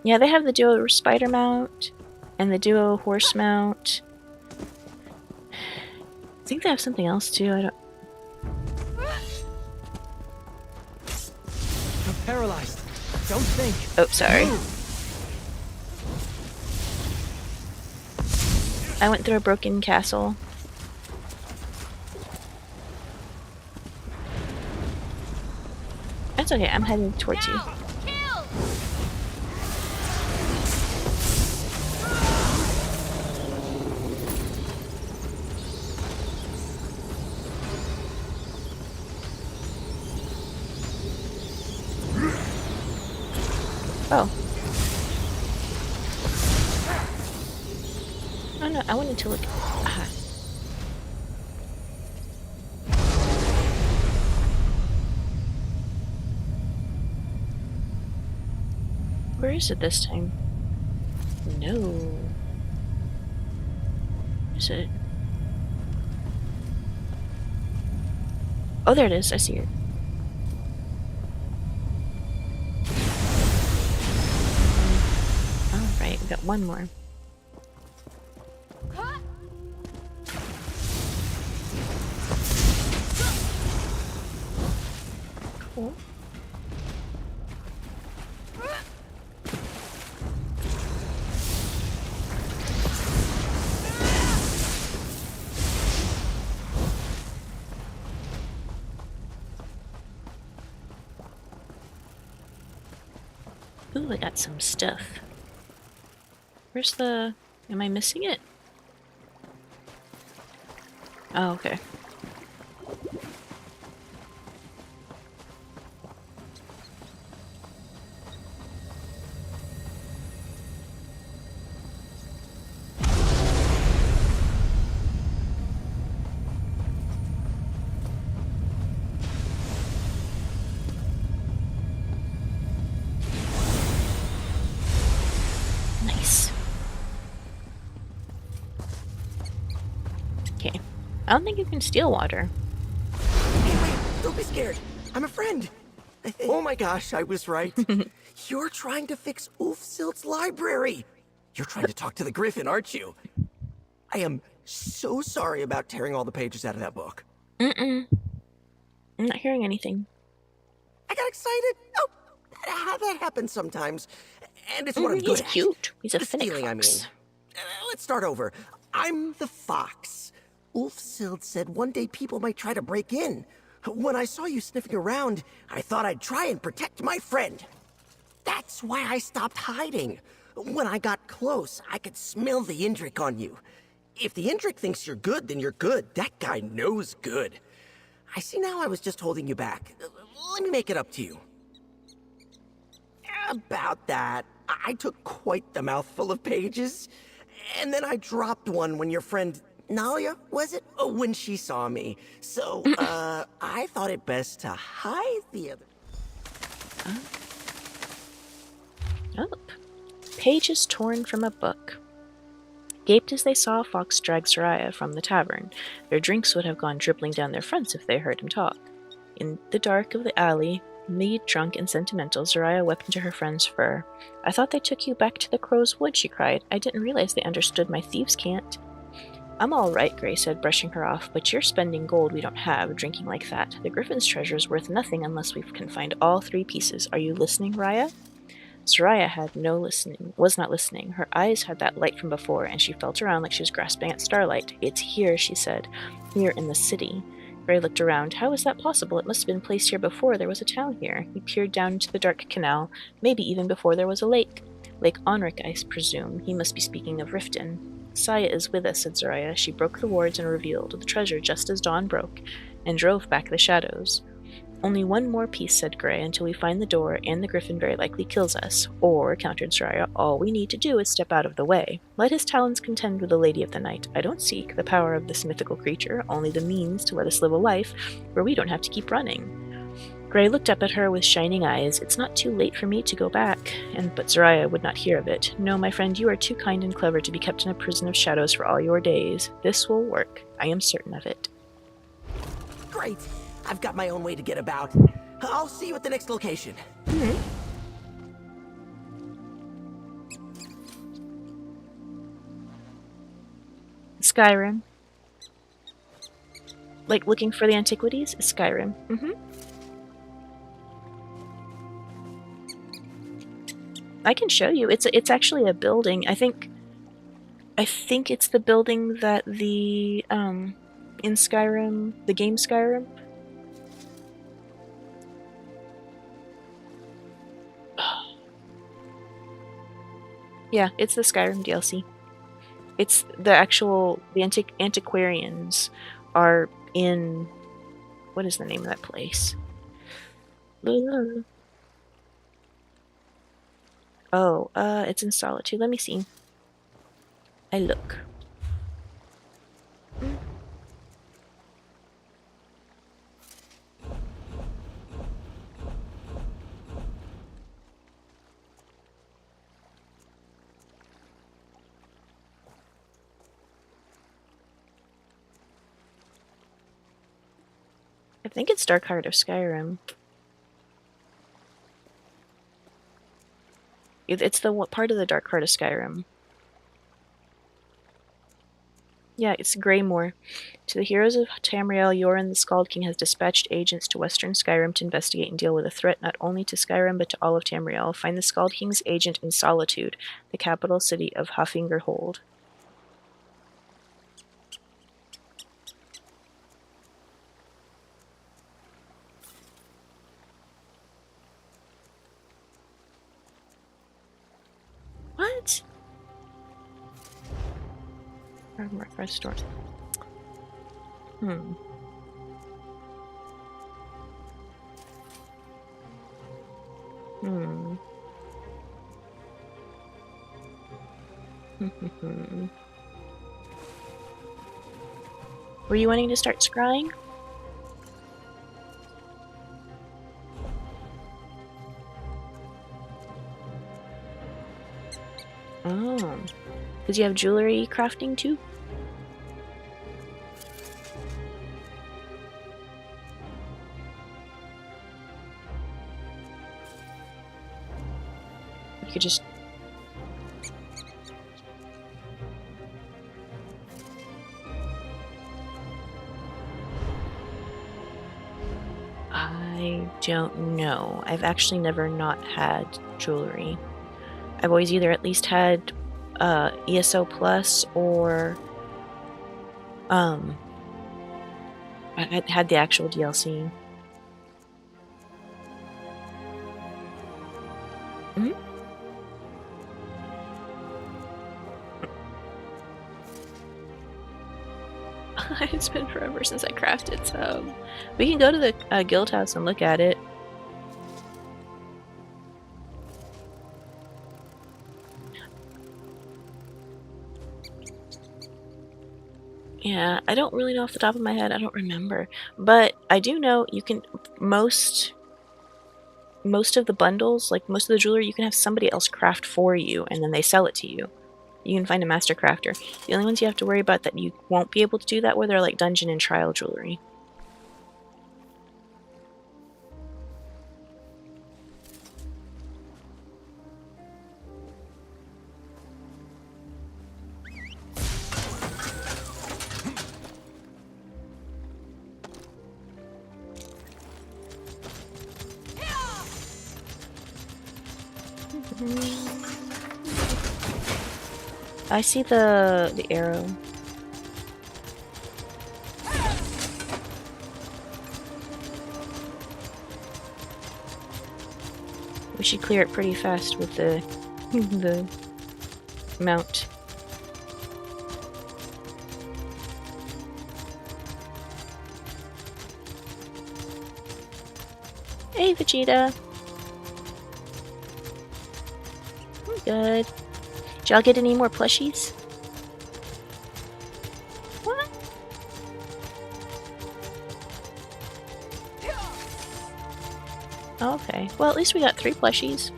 Yeah, they have the duo spider mount and the duo horse mount. I think they have something else too. I don't. I'm paralyzed. Don't think. Oh, sorry. I went through a broken castle. That's okay. I'm heading towards you. Oh. Oh no, I wanted to look. Aha. Where is it this time? No. Is it? Oh, there it is. I see it. Alright, we got one more. Cool. Ooh, I got some stuff. Where's the... Am I missing it? Oh, okay. Nice. Okay. I don't think you can steal water. Hey, wait, don't be scared. I'm a friend. Oh my gosh, I was right. You're trying to fix Ulfsild's library. You're trying to talk to the Griffin, aren't you? I am so sorry about tearing all the pages out of that book. Mm-mm. I'm not hearing anything. I got excited. Oh, that happens sometimes. And it's what I'm good He's at. cute. He's a The Finnick stealing, fox. Let's start over. I'm the fox. Ulfsild said one day people might try to break in. When I saw you sniffing around, I thought I'd try and protect my friend. That's why I stopped hiding. When I got close, I could smell the Indrik on you. If the Indrik thinks you're good, then you're good. That guy knows good. I see now I was just holding you back. Let me make it up to you. About that, I took quite the mouthful of pages. And then I dropped one when your friend Nalia, was it? Oh, when she saw me. So, I thought it best to hide the other. Oh. Pages torn from a book. Gaped as they saw Fox drag Soraya from the tavern. Their drinks would have gone dribbling down their fronts if they heard him talk. In the dark of the alley, mead drunk and sentimental, Soraya wept into her friend's fur. I thought they took you back to the Crow's Wood, she cried. I didn't realize they understood my thieves' can't. I'm all right, Gray said, brushing her off, but you're spending gold we don't have, drinking like that. The Griffin's treasure's worth nothing unless we can find all 3 pieces. Are you listening, Raya? Soraya was not listening. Her eyes had that light from before, and she felt around like she was grasping at starlight. It's here, she said. Here in the city. Gray looked around. How is that possible? It must have been placed here before there was a town here. He peered down into the dark canal, maybe even before there was a lake. Lake Onric, I presume. He must be speaking of Riften. Saya is with us, said Soraya. She broke the wards and revealed the treasure just as dawn broke, and drove back the shadows. Only one more piece, said Gray, until we find the door, and the Griffin very likely kills us. Or, countered Soraya, all we need to do is step out of the way. Let his talons contend with the Lady of the Night. I don't seek the power of this mythical creature, only the means to let us live a life where we don't have to keep running. Gray looked up at her with shining eyes. It's not too late for me to go back. But Soraya would not hear of it. No, my friend, you are too kind and clever to be kept in a prison of shadows for all your days. This will work. I am certain of it. Great. I've got my own way to get about. I'll see you at the next location. Skyrim. Like looking for the antiquities? Skyrim. I can show you. It's actually a building. I think it's the building that the in Skyrim, the game Skyrim. Yeah, it's the Skyrim DLC. It's the antiquarians are in, what is the name of that place? Oh, it's in Solitude. Let me see. I look. I think it's Dark Heart of Skyrim. It's the part of the Dark Heart of Skyrim. Yeah, it's Greymoor. To the heroes of Tamriel, Yoren the Skald King has dispatched agents to Western Skyrim to investigate and deal with a threat not only to Skyrim but to all of Tamriel. Find the Skald King's agent in Solitude, the capital city of Hafingurhold. Restore. Hmm. Hmm. Were you wanting to start scrying? Oh. Because you have jewelry crafting too? You could just... I don't know. I've actually never not had jewelry. I've always either at least had ESO Plus or I had the actual DLC. Hmm? It's been forever since I crafted some. We can go to the guild house and look at it. Yeah, I don't really know off the top of my head. I don't remember. But I do know you can... Most of the bundles, like most of the jewelry, you can have somebody else craft for you, and then they sell it to you. You can find a master crafter. The only ones you have to worry about that you won't be able to do that with are like dungeon and trial jewelry. I see the arrow. We should clear it pretty fast with the the mount. Hey, Vegeta. I'm good. Did y'all get any more plushies? What? Oh, okay. Well, at least we got 3 plushies.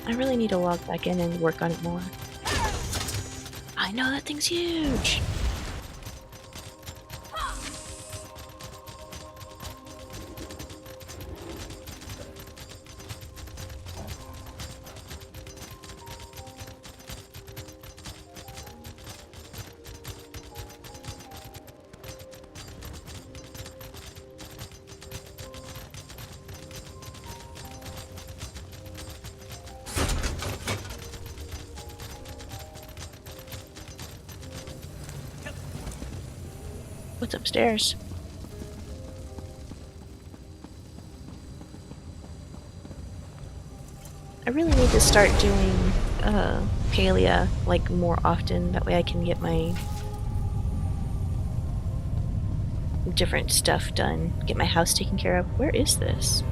I really need to log back in and work on it more. I know that thing's huge! What's upstairs? I really need to start doing Palia like more often. That way I can get my different stuff done. Get my house taken care of. Where is this?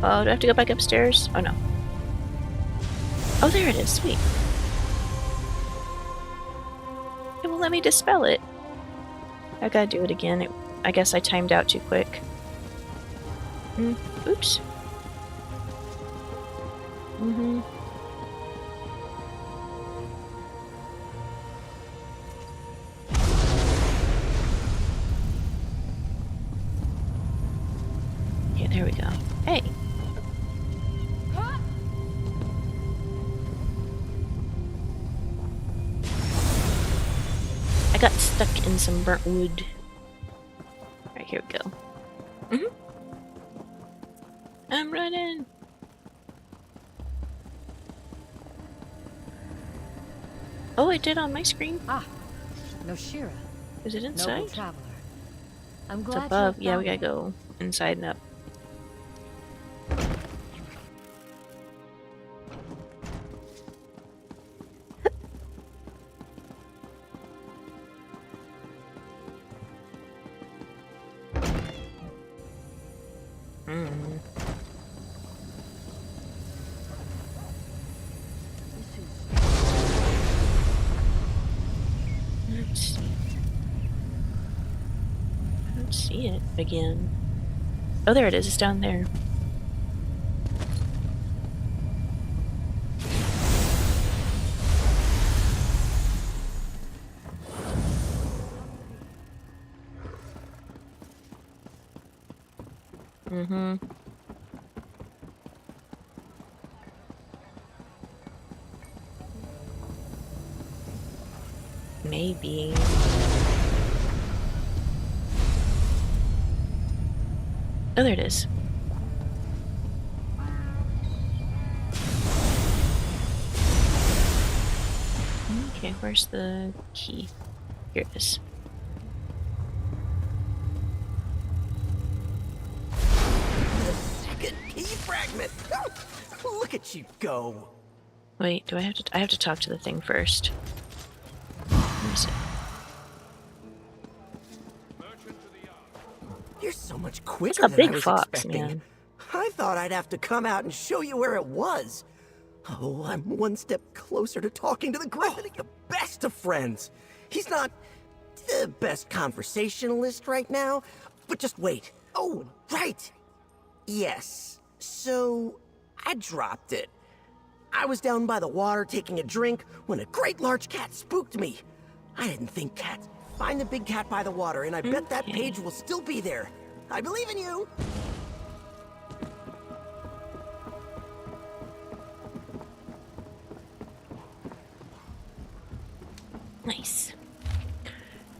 Oh, do I have to go back upstairs? Oh no. Oh, there it is. Sweet. It won't let me dispel it. I gotta do it again. I guess I timed out too quick. Oops. Yeah, there we go. Hey. I got stuck in some burnt wood. Alright, here we go. I'm running! Oh, it did on my screen. Ah, Noshira, Is it noble inside? traveler. I'm It's glad you above. have Yeah, we found gotta it. go inside and up. Hmm. Let's see. I don't see it again. Oh, there it is. It's down there. Mm-hmm. Maybe. Oh, there it is. Okay, where's the key? Here it is. The second key fragment! Look at you go! Wait, do I have to? I have to talk to the thing first. Where is it? You're so much quicker a than big I was fox, expecting. man. I thought I'd have to come out and show you where it was. Oh, I'm one step closer to talking to the Griffin, the best of friends. He's not the best conversationalist right now, but just wait. Oh, right. Yes. So, I dropped it. I was down by the water taking a drink when a great large cat spooked me. I didn't think cats. Find the big cat by the water, and I bet that page will still be there. I believe in you. Nice.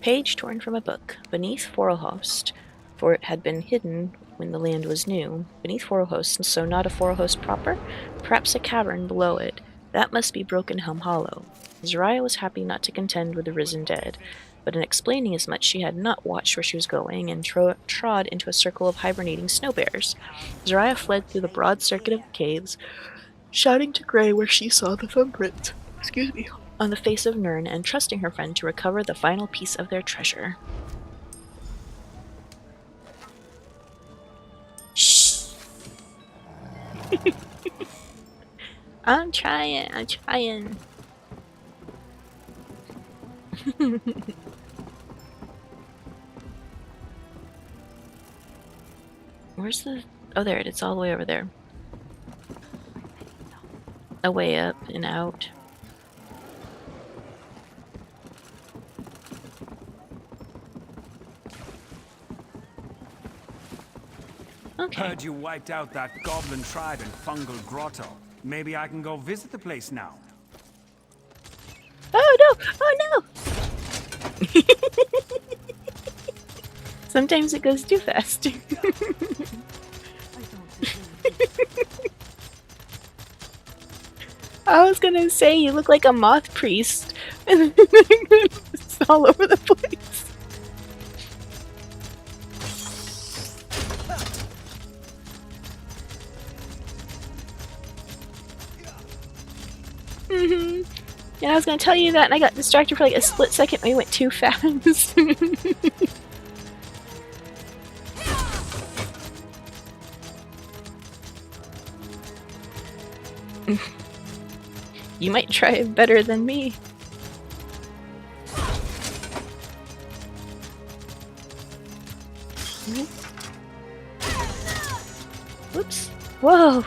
Page torn from a book. Beneath Forelhost, for it had been hidden when the land was new. Beneath Forelhost, so not a Forelhost proper? Perhaps a cavern below it. That must be Broken Helm Hollow. Zariah was happy not to contend with the risen dead, but in explaining as much she had not watched where she was going, and trod into a circle of hibernating snow bears. Zariah fled through the broad circuit of caves, shouting to Grey where she saw the thumbprint. Excuse me. On the face of Nirn, and trusting her friend to recover the final piece of their treasure. Shh. I'm trying. Where's the... Oh, there it is. It's all the way over there. A way up and out. Okay. Heard you wiped out that goblin tribe in Fungal Grotto. Maybe I can go visit the place now. Oh no! Oh no! Sometimes it goes too fast. I was gonna say you look like a moth priest. It's all over the place. And I was gonna tell you that, and I got distracted for like a split second when we went too fast. You might try it better than me. Whoops. Whoa!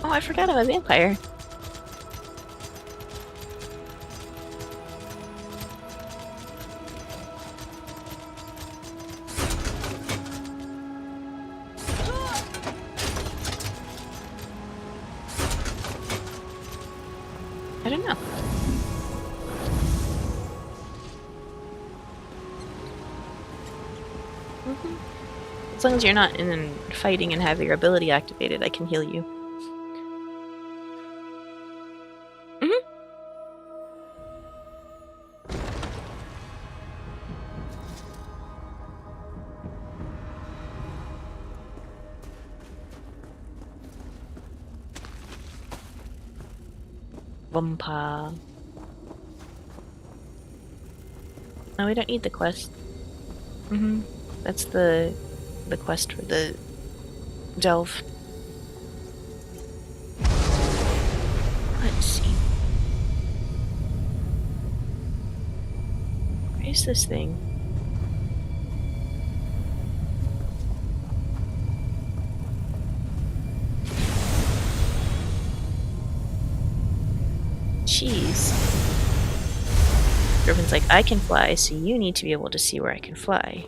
Oh, I forgot I'm a vampire. I don't know. As long as you're not in fighting and have your ability activated, I can heal you. Wumpa. No, we don't need the quest. That's the quest for the delve. Let's see. Where is this thing? Jeez. Griffen's like, I can fly, so you need to be able to see where I can fly.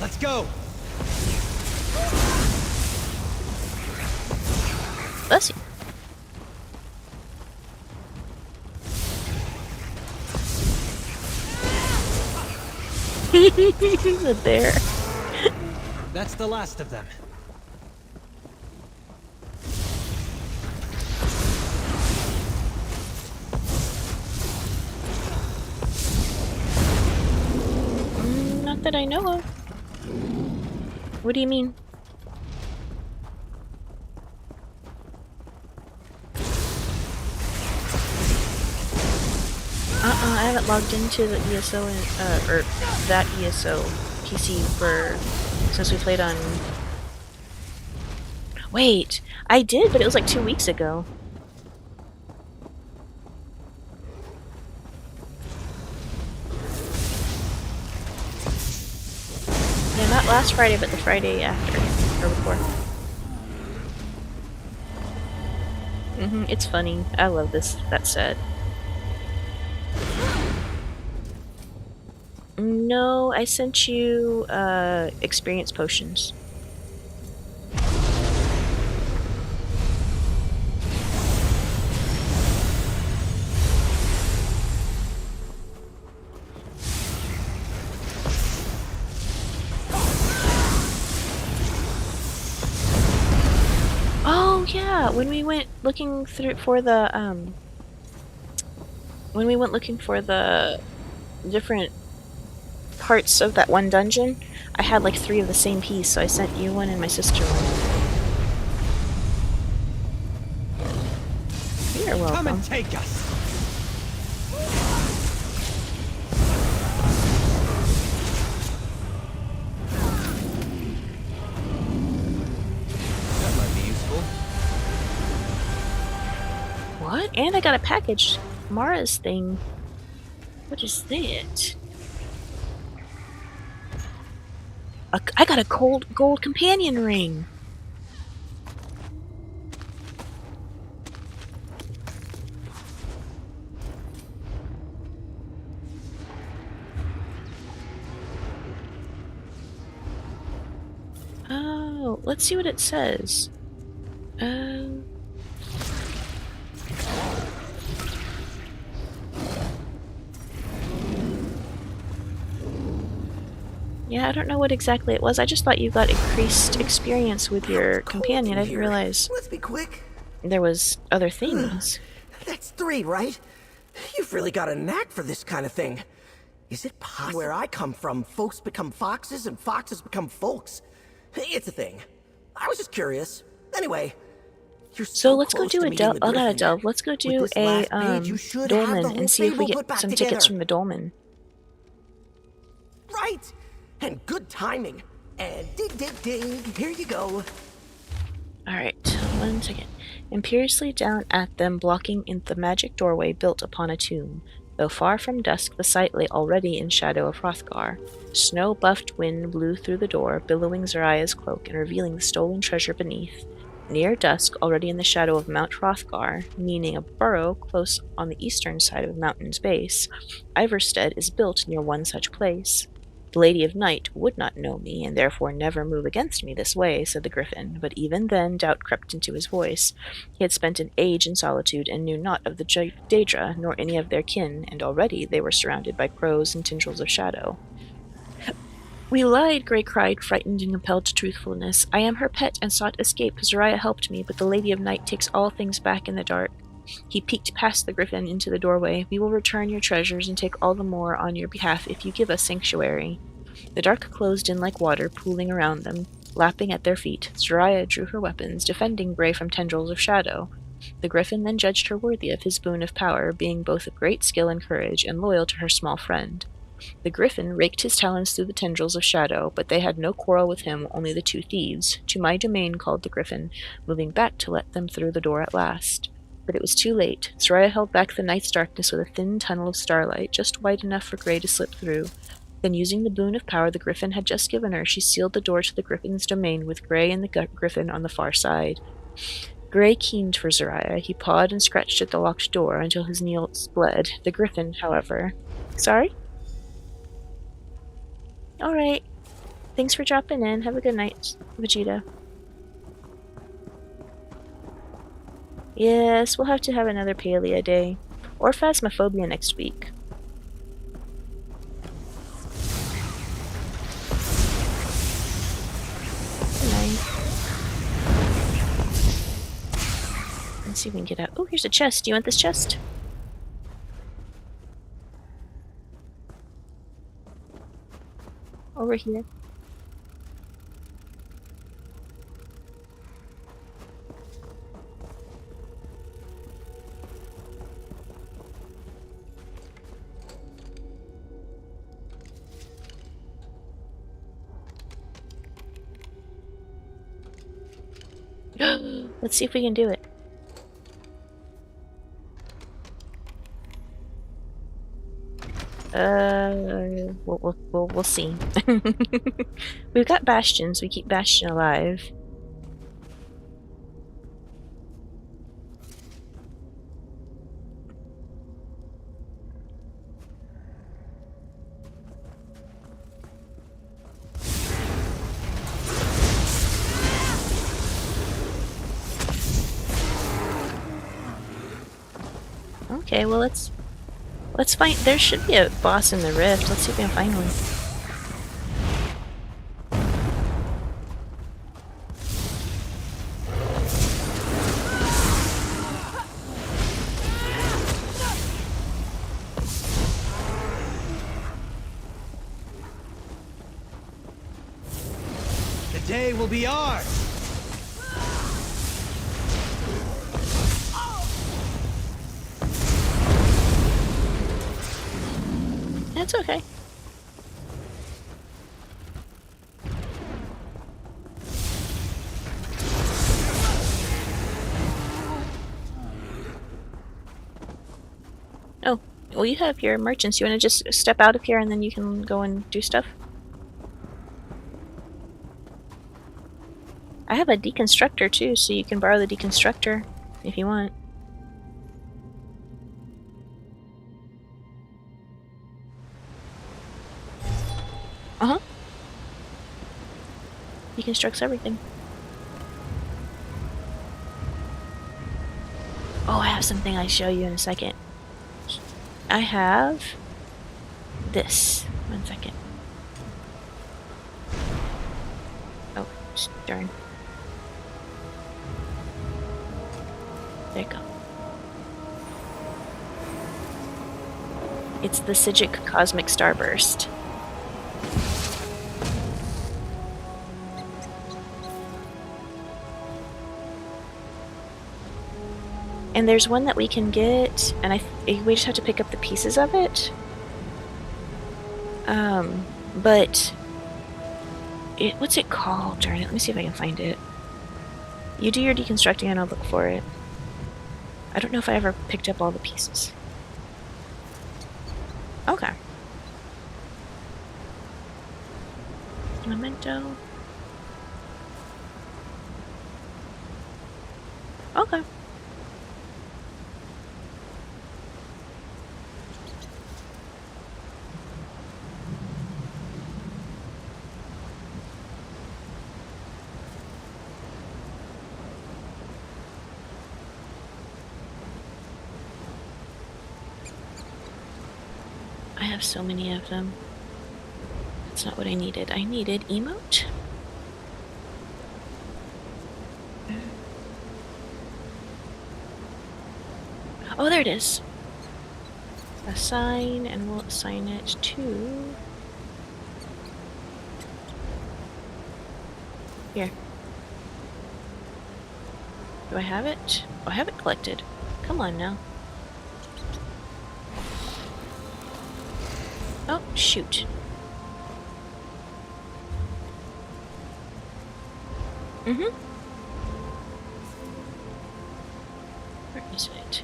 Let's go! Bless you. The bear. That's the last of them. Not that I know of. What do you mean? I haven't logged into the ESO or that ESO PC since we played on. Wait, I did, but it was like 2 weeks ago. Yeah, not last Friday, but the Friday after or before. It's funny. I love that set. No, I sent you experience potions. Oh yeah, when we went looking for the different parts of that one dungeon, I had like 3 of the same piece, so I sent you one and my sister one. You're welcome. Come and take us. That might be useful. What? And I got a package. Mara's thing. What is that? I got a gold companion ring. Oh, let's see what it says. Yeah, I don't know what exactly it was. I just thought you got increased experience with your companion. I didn't realize Let's be quick. there was other things. That's 3, right? You've really got a knack for this kind of thing. Is it possible? Where I come from, folks become foxes and foxes become folks. It's a thing. I was just curious. Anyway, you're So let's go do a delve. Oh, not a delve. Let's go do a dolmen and see if we get some tickets from the dolmen. Right! And good timing. And ding, here you go. Alright, 1 second. Imperiously down at them, blocking in the magic doorway built upon a tomb. Though far from dusk, the sight lay already in shadow of Hrothgar. Snow-buffed wind blew through the door, billowing Zariah's cloak and revealing the stolen treasure beneath. Near dusk, already in the shadow of Mount Hrothgar, meaning a burrow close on the eastern side of the mountain's base, Ivarstead is built near one such place. The Lady of Night would not know me, and therefore never move against me this way, said the Griffin, but even then doubt crept into his voice. He had spent an age in solitude, and knew naught of the Daedra, nor any of their kin, and already they were surrounded by crows and tendrils of shadow. We lied, Grey cried, frightened and compelled to truthfulness. I am her pet, and sought escape. Zariah helped me, but the Lady of Night takes all things back in the dark. He peeked past the Griffin into the doorway. We will return your treasures and take all the more on your behalf if you give us sanctuary. The dark closed in like water, pooling around them, lapping at their feet. Zariah drew her weapons, defending Grey from tendrils of shadow. The Griffin then judged her worthy of his boon of power, being both of great skill and courage, and loyal to her small friend. The Griffin raked his talons through the tendrils of shadow, but they had no quarrel with him, only the two thieves. To my domain, called the Griffin, moving back to let them through the door at last. But it was too late. Zariah held back the night's darkness with a thin tunnel of starlight, just wide enough for Grey to slip through. Then, using the boon of power the Griffin had just given her, she sealed the door to the Griffin's domain with Grey and the Griffin on the far side. Grey keened for Zariah. He pawed and scratched at the locked door until his nails bled. The Griffin, however... Sorry? Alright. Thanks for dropping in. Have a good night, Vegeta. Yes, we'll have to have another Palea day. Or Phasmophobia next week. Good night. Let's see if we can get out. Oh, here's a chest. Do you want this chest? Over here. Let's see if we can do it. We'll see. We've got Bastions. We keep Bastion alive. Okay, well let's find. There should be a boss in the rift. Let's see if we can find one. The day will be ours! That's okay. Oh, well, you have your merchants. You want to just step out of here and then you can go and do stuff? I have a deconstructor too, so you can borrow the deconstructor if you want. Uh-huh. Deconstructs everything. Oh, I have something I'll show you in a second. I have this. 1 second. Oh, darn. There you go. It's the Psijic Cosmic Starburst. And there's one that we can get, and we just have to pick up the pieces of it. But what's it called? Darn it! Let me see if I can find it. You do your deconstructing, and I'll look for it. I don't know if I ever picked up all the pieces. Okay. Memento. Okay. I have so many of them. That's not what I needed. I needed emote. Oh, there it is. Assign, and we'll assign it to... Here. Do I have it? Oh, I have it collected. Come on now. Oh, shoot. Mm-hmm. Where is it?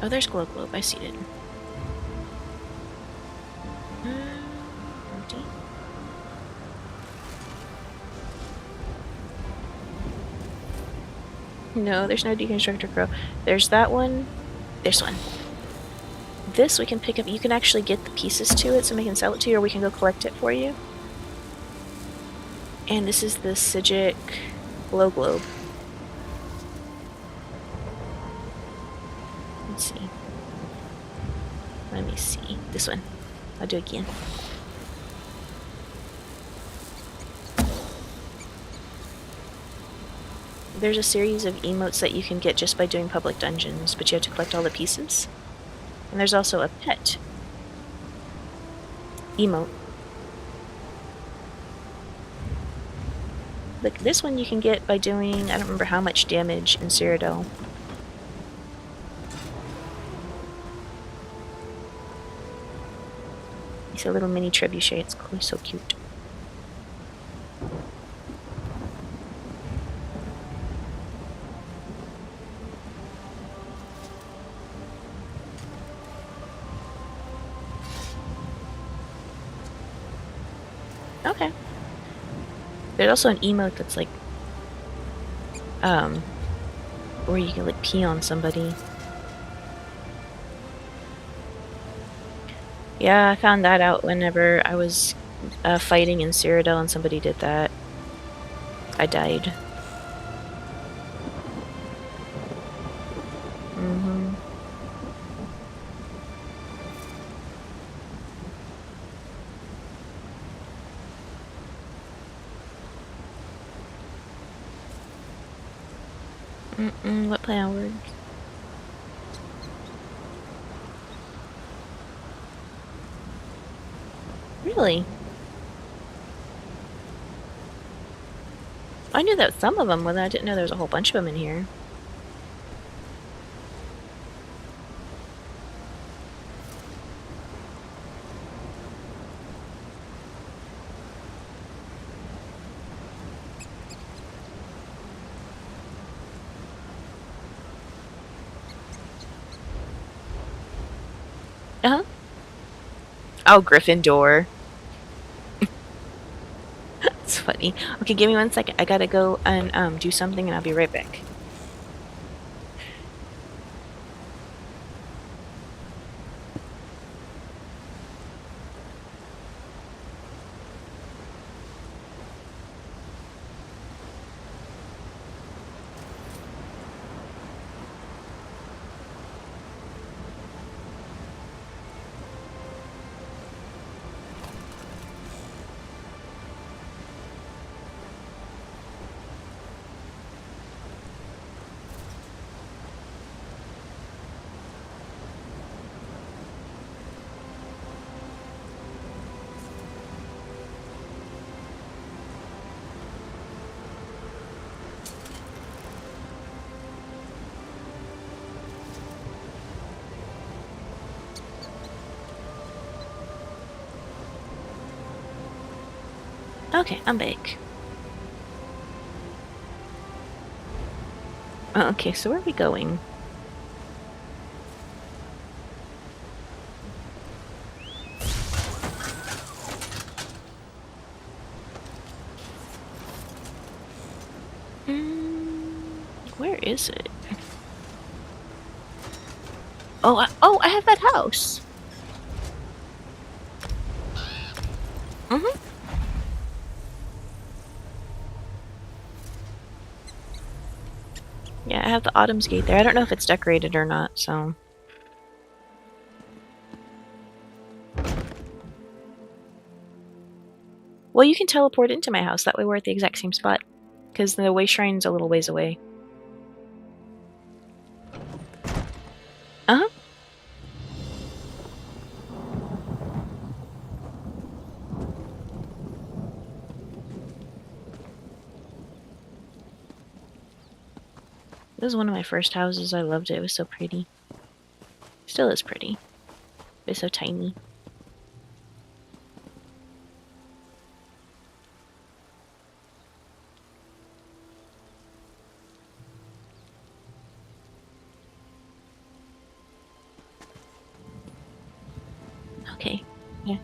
Oh, there's Glow Globe. I see it. Empty. No, there's no Deconstructor Crow. There's that one. This one. This we can pick up. You can actually get the pieces to it, so we can sell it to you, or we can go collect it for you. And this is the Psijic Glow Globe. Let's see. Let me see. This one. I'll do it again. There's a series of emotes that you can get just by doing public dungeons, but you have to collect all the pieces. And there's also a pet emote. Like this one you can get by doing, I don't remember how much damage in Cyrodiil. He's a little mini trebuchet, it's so cute. Okay. There's also an emote that's like, where you can like pee on somebody. Yeah, I found that out whenever I was fighting in Cyrodiil and somebody did that. I died. Mm-hmm. What plan works? Really? I knew that some of them were, I didn't know there was a whole bunch of them in here. Uh-huh. Oh, Gryffindor. That's funny. Okay, give me 1 second. I gotta go and do something and I'll be right back. Okay, I'm back. Okay, so where are we going? Where is it? Oh, I have that house. Mm-hmm. Yeah, I have the Autumn's Gate there. I don't know if it's decorated or not, so... Well, you can teleport into my house. That way we're at the exact same spot. Because the way shrine's a little ways away. Uh-huh. This was one of my first houses. I loved it. It was so pretty. Still is pretty. It's so tiny. Okay. Yeah.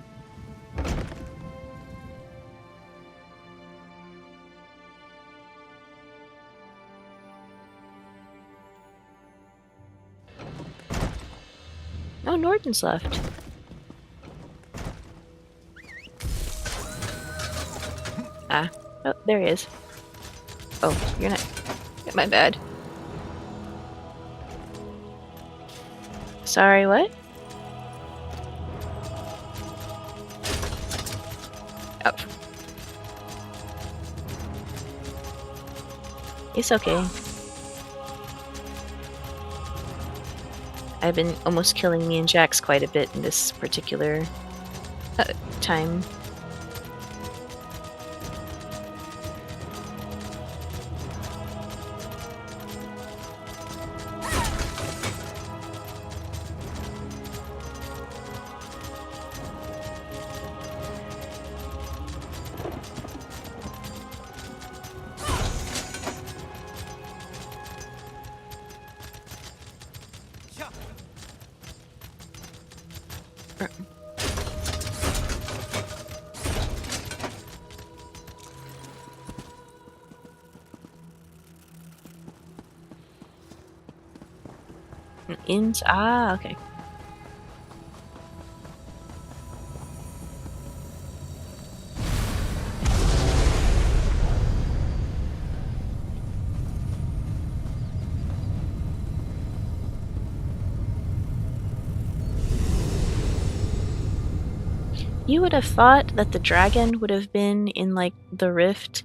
Oh, Norton's left. Ah. Oh, there he is. Oh, you're not... My bad. Sorry, what? Oh. It's okay. I've been almost killing me and Jax quite a bit in this particular time. Ah, okay. You would have thought that the dragon would have been in, like, the rift,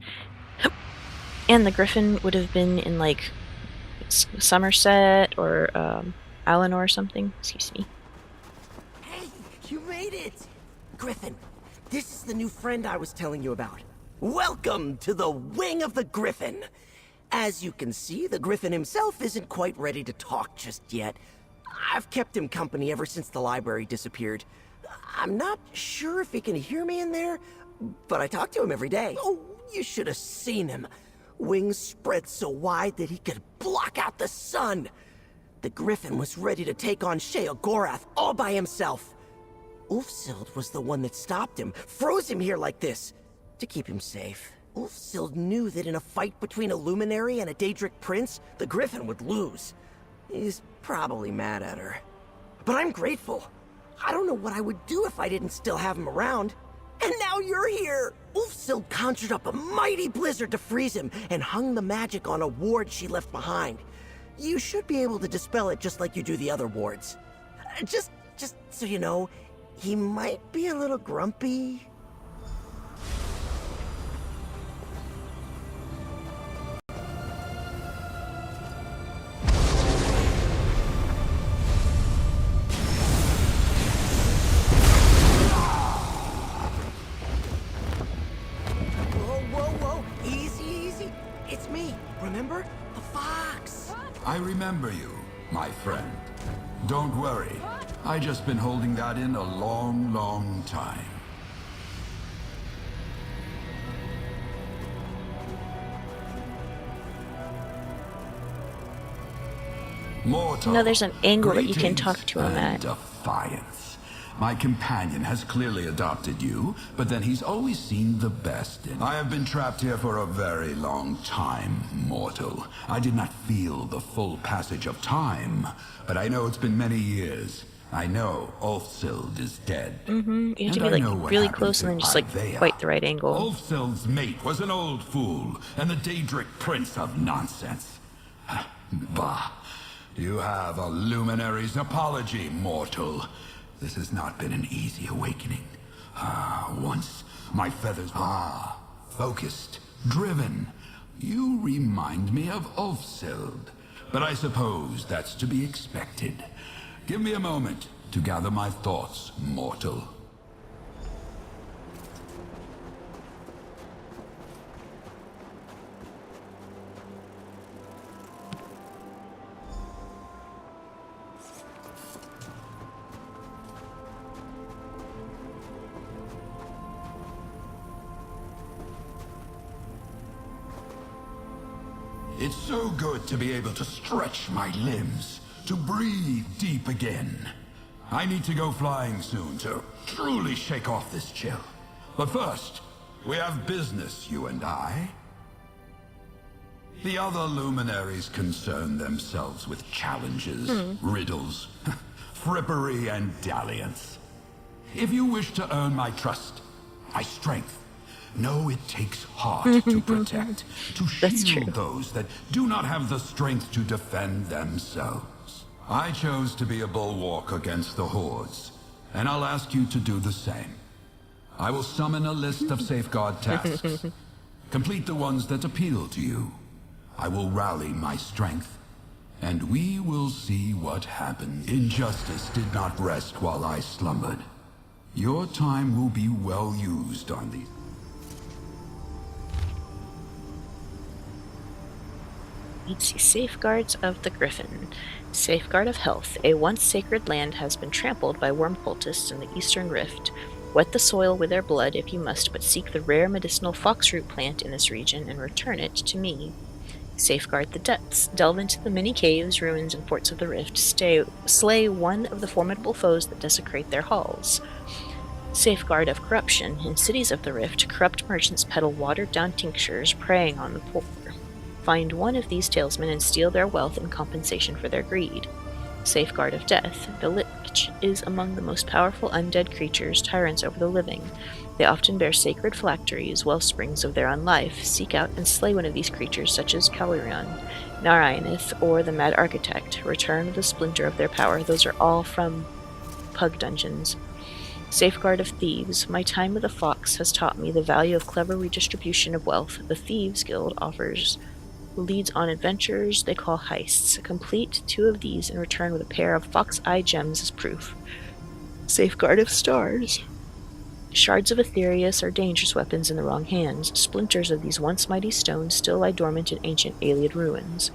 and the griffin would have been in, like, Somerset or, Alinor or something. Excuse me. Hey, you made it! Griffin, this is the new friend I was telling you about. Welcome to the Wing of the Griffin! As you can see, the Griffin himself isn't quite ready to talk just yet. I've kept him company ever since the library disappeared. I'm not sure if he can hear me in there, but I talk to him every day. Oh, you should have seen him. Wings spread so wide that he could block out the sun. The Griffin was ready to take on Sheogorath all by himself. Ulfsild was the one that stopped him, froze him here like this, to keep him safe. Ulfsild knew that in a fight between a Luminary and a Daedric Prince, the Griffin would lose. He's probably mad at her. But I'm grateful. I don't know what I would do if I didn't still have him around. And now you're here! Ulfsild conjured up a mighty blizzard to freeze him and hung the magic on a ward she left behind. You should be able to dispel it just like you do the other wards. Just so you know, he might be a little grumpy. Whoa, easy. It's me, remember? The fox. I remember you, my friend. Don't worry. I just been holding that in a long time. Mortal. No, there's an angle that you can talk to him and at. Defiance. My companion has clearly adopted you, but then he's always seen the best in. I have been trapped here for a very long time, mortal. I did not feel the full passage of time, but I know it's been many years. I know Ulfsild is dead. You have to be, like, really close and then just, like, quite the right angle. Ulfsild's mate was an old fool, and the Daedric Prince of nonsense. Bah. You have a Luminary's apology, mortal. This has not been an easy awakening. Once My feathers... Ah, focused, driven. You remind me of Ulfsild. But I suppose that's to be expected. Give me a moment to gather my thoughts, mortal. It's so good to be able to stretch my limbs, to breathe deep again. I need to go flying soon to truly shake off this chill. But first, we have business, you and I. The other luminaries concern themselves with challenges, riddles, frippery, and dalliance. If you wish to earn my trust, my strength, know it takes heart to protect, to shield those that do not have the strength to defend themselves. I chose to be a bulwark against the hordes, and I'll ask you to do the same. I will summon a list of safeguard tasks. Complete the ones that appeal to you. I will rally my strength, and we will see what happens. Injustice did not rest while I slumbered. Your time will be well used on these. Let's see. Safeguards of the Griffin. Safeguard of Health. A once sacred land has been trampled by worm cultists in the Eastern Rift. Wet the soil with their blood if you must, but seek the rare medicinal foxroot plant in this region and return it to me. Safeguard the Depths. Delve into the many caves, ruins, and forts of the Rift. Slay one of the formidable foes that desecrate their halls. Safeguard of Corruption. In cities of the Rift, corrupt merchants peddle watered-down tinctures, preying on the poor. Find one of these talesmen and steal their wealth in compensation for their greed. Safeguard of Death. The Lich is among the most powerful undead creatures, tyrants over the living. They often bear sacred phylacteries, wellsprings of their own life. Seek out and slay one of these creatures, such as Kalurion, Narayanith, or the Mad Architect. Return the splinter of their power. Those are all from Pug Dungeons. Safeguard of Thieves. My time with the Fox has taught me the value of clever redistribution of wealth. The Thieves Guild offers leads on adventures they call heists. Complete 2 of these and return with a pair of fox eye gems as proof. Safeguard of Stars. Shards of Aetherius are dangerous weapons in the wrong hands. Splinters of these once mighty stones still lie dormant in ancient Ayleid ruins.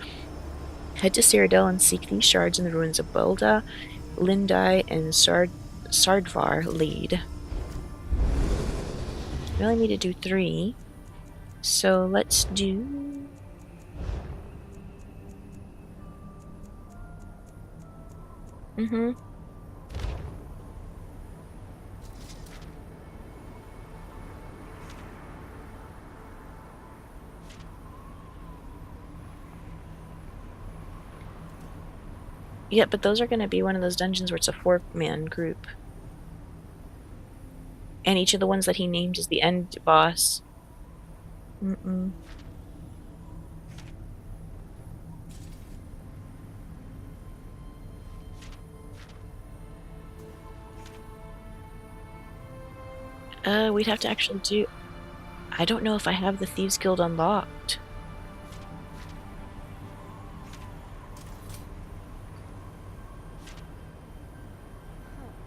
Head to Cyrodiil and seek these shards in the ruins of Bolda, Lindai, and Sardvar Lead. We only need to do 3, so let's do... Yeah, but those are going to be one of those dungeons where it's a 4-man group. And each of the ones that he named is the end boss. We'd have to actually do... I don't know if I have the Thieves Guild unlocked.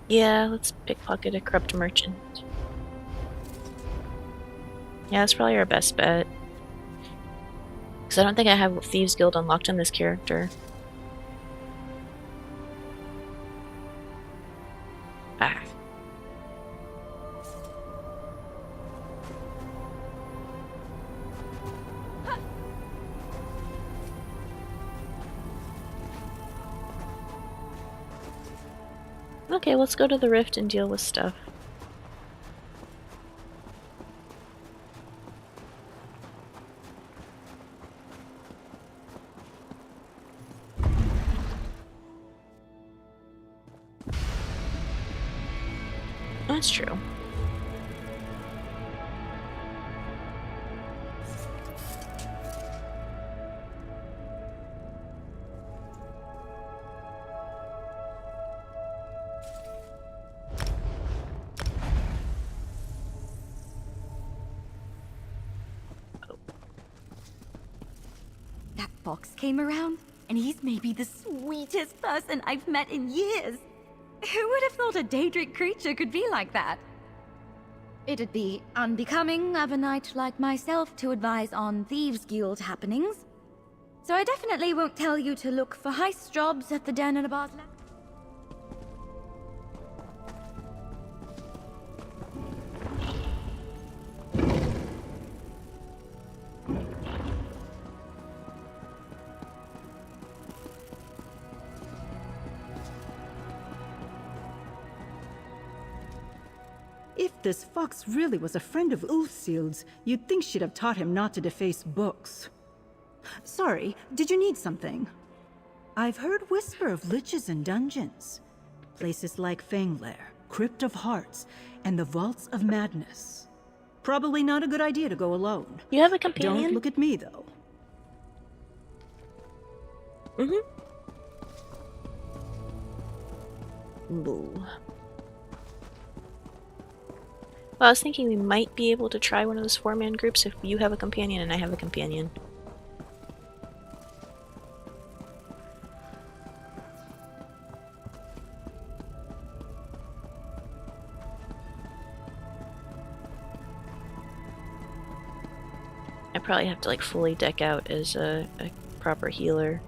Yeah, let's pickpocket a corrupt merchant. Yeah, that's probably our best bet. Because I don't think I have Thieves Guild unlocked on this character. Ah. Okay, let's go to the Rift and deal with stuff. That's true. Fox came around, and he's maybe the sweetest person I've met in years. Who would have thought a Daedric creature could be like that? It'd be unbecoming of a knight like myself to advise on Thieves' Guild happenings. So I definitely won't tell you to look for heist jobs at the Den in a Bar's Lap. If this fox really was a friend of Ulfsild's, you'd think she'd have taught him not to deface books. Sorry, did you need something? I've heard whisper of liches and dungeons. Places like Fanglair, Crypt of Hearts, and the Vaults of Madness. Probably not a good idea to go alone. You have a companion? Don't look at me, though. Boo. Well, I was thinking we might be able to try one of those 4-man groups if you have a companion and I have a companion. I probably have to like fully deck out as a proper healer.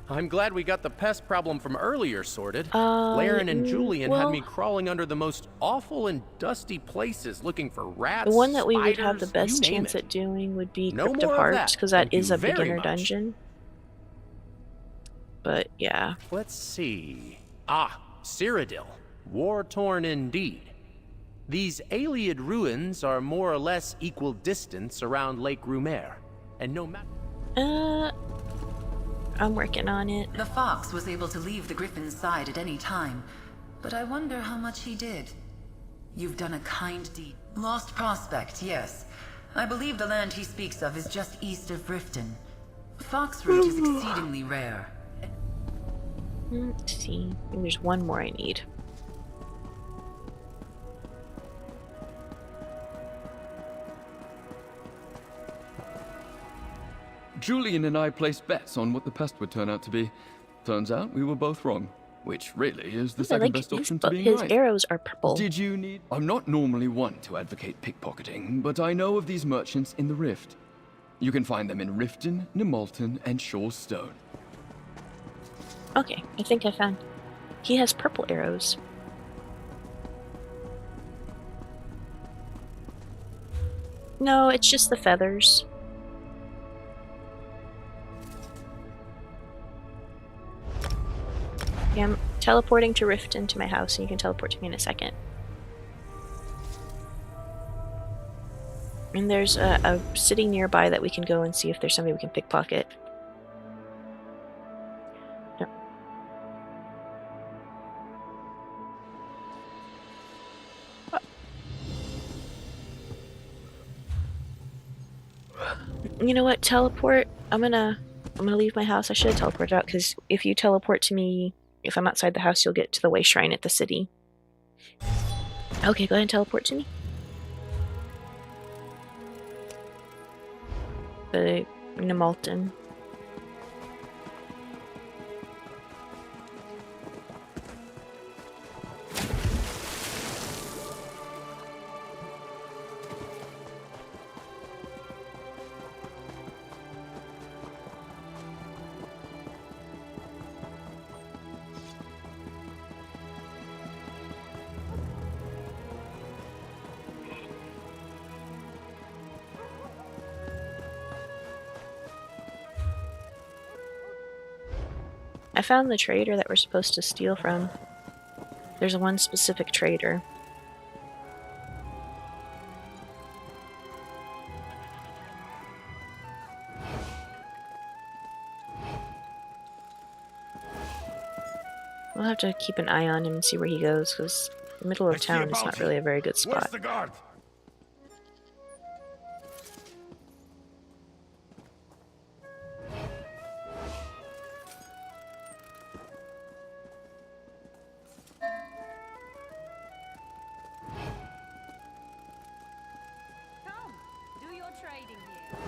I'm glad we got the pest problem from earlier sorted. Laren and Julian had me crawling under the most awful and dusty places looking for rats, the one that we would spiders, have the best you name chance it. at doing would be No Crypt of more of Hearts, that. because that Thank is you a very beginner much. dungeon. But yeah. Let's see. Ah, Cyrodiil. War-torn indeed. These Ayleid ruins are more or less equal distance around Lake Rumer, and no matter... I'm working on it. The fox was able to leave the griffin's side at any time, but I wonder how much he did. You've done a kind deed. Lost Prospect, yes. I believe the land he speaks of is just east of Riften. Foxroot is exceedingly rare. Let's see. I think there's one more I need. Julian and I placed bets on what the pest would turn out to be. Turns out we were both wrong, which really is the second best option to being his right. arrows are purple. Did you need... I'm not normally one to advocate pickpocketing, but I know of these merchants in the Rift. You can find them in Riften, Nimalton, and Shaw's Stone. Okay, I think I found. He has purple arrows. No, it's just the feathers. Yeah, I'm teleporting to Riften to my house, and you can teleport to me in a second. And there's a city nearby that we can go and see if there's somebody we can pickpocket. No. You know what? Teleport. I'm gonna leave my house. I should have teleported out, because if you teleport to me, if I'm outside the house, you'll get to the way shrine at the city. Okay, go ahead and teleport to me. The Nimalton. I found the trader that we're supposed to steal from. There's one specific trader. We'll have to keep an eye on him and see where he goes, because the middle of town is not really a very good spot. Where's the guard? hiding here?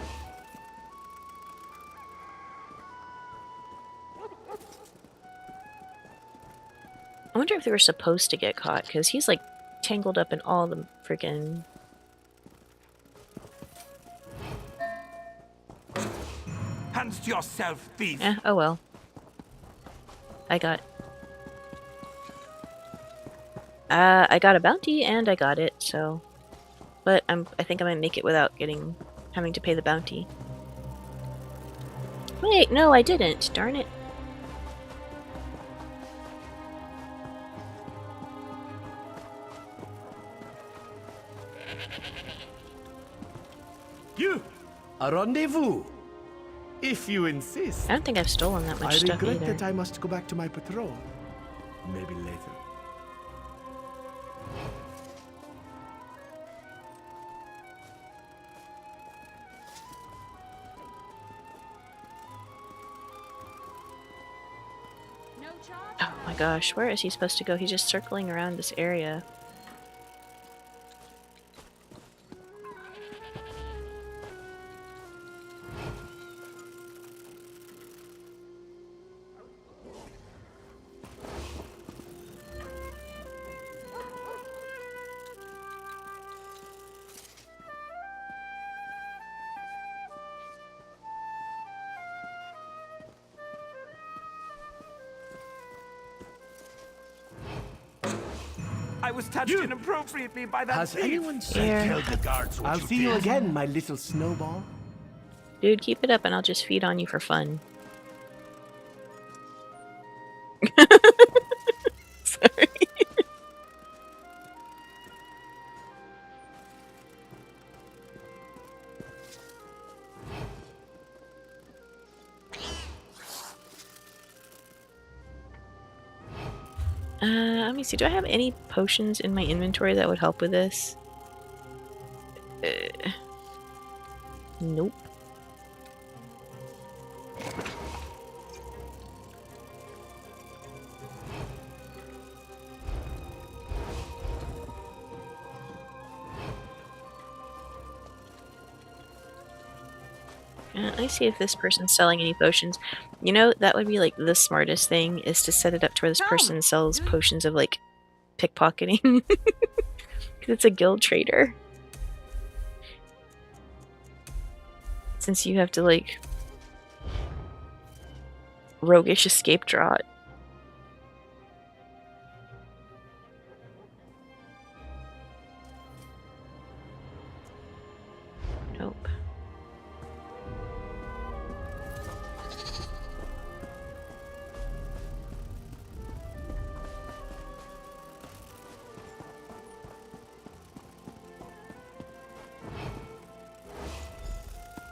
I wonder if they were supposed to get caught, because he's like tangled up in all the freaking. Hands to yourself, thief! Oh well. I got a bounty and I got it, so. But I think I might make it without having to pay the bounty. Wait, no, I didn't. Darn it. You! A rendezvous! If you insist. I don't think I've stolen that much stuff I regret either. that I must go back to my patrol. Maybe later. No charge? Oh my gosh, where is he supposed to go? He's just circling around this area. I was touched inappropriately by that Has thief. anyone Here. said tell the guards what I'll see you again, my little snowball. Dude, keep it up and I'll just feed on you for fun. Sorry. Let me see. Do I have any potions in my inventory that would help with this? Nope. Let me see if this person's selling any potions. You know, that would be like the smartest thing, is to set it up to where this person sells potions of like pickpocketing. Because it's a guild trader. Since you have to like roguish escape draught. Nope.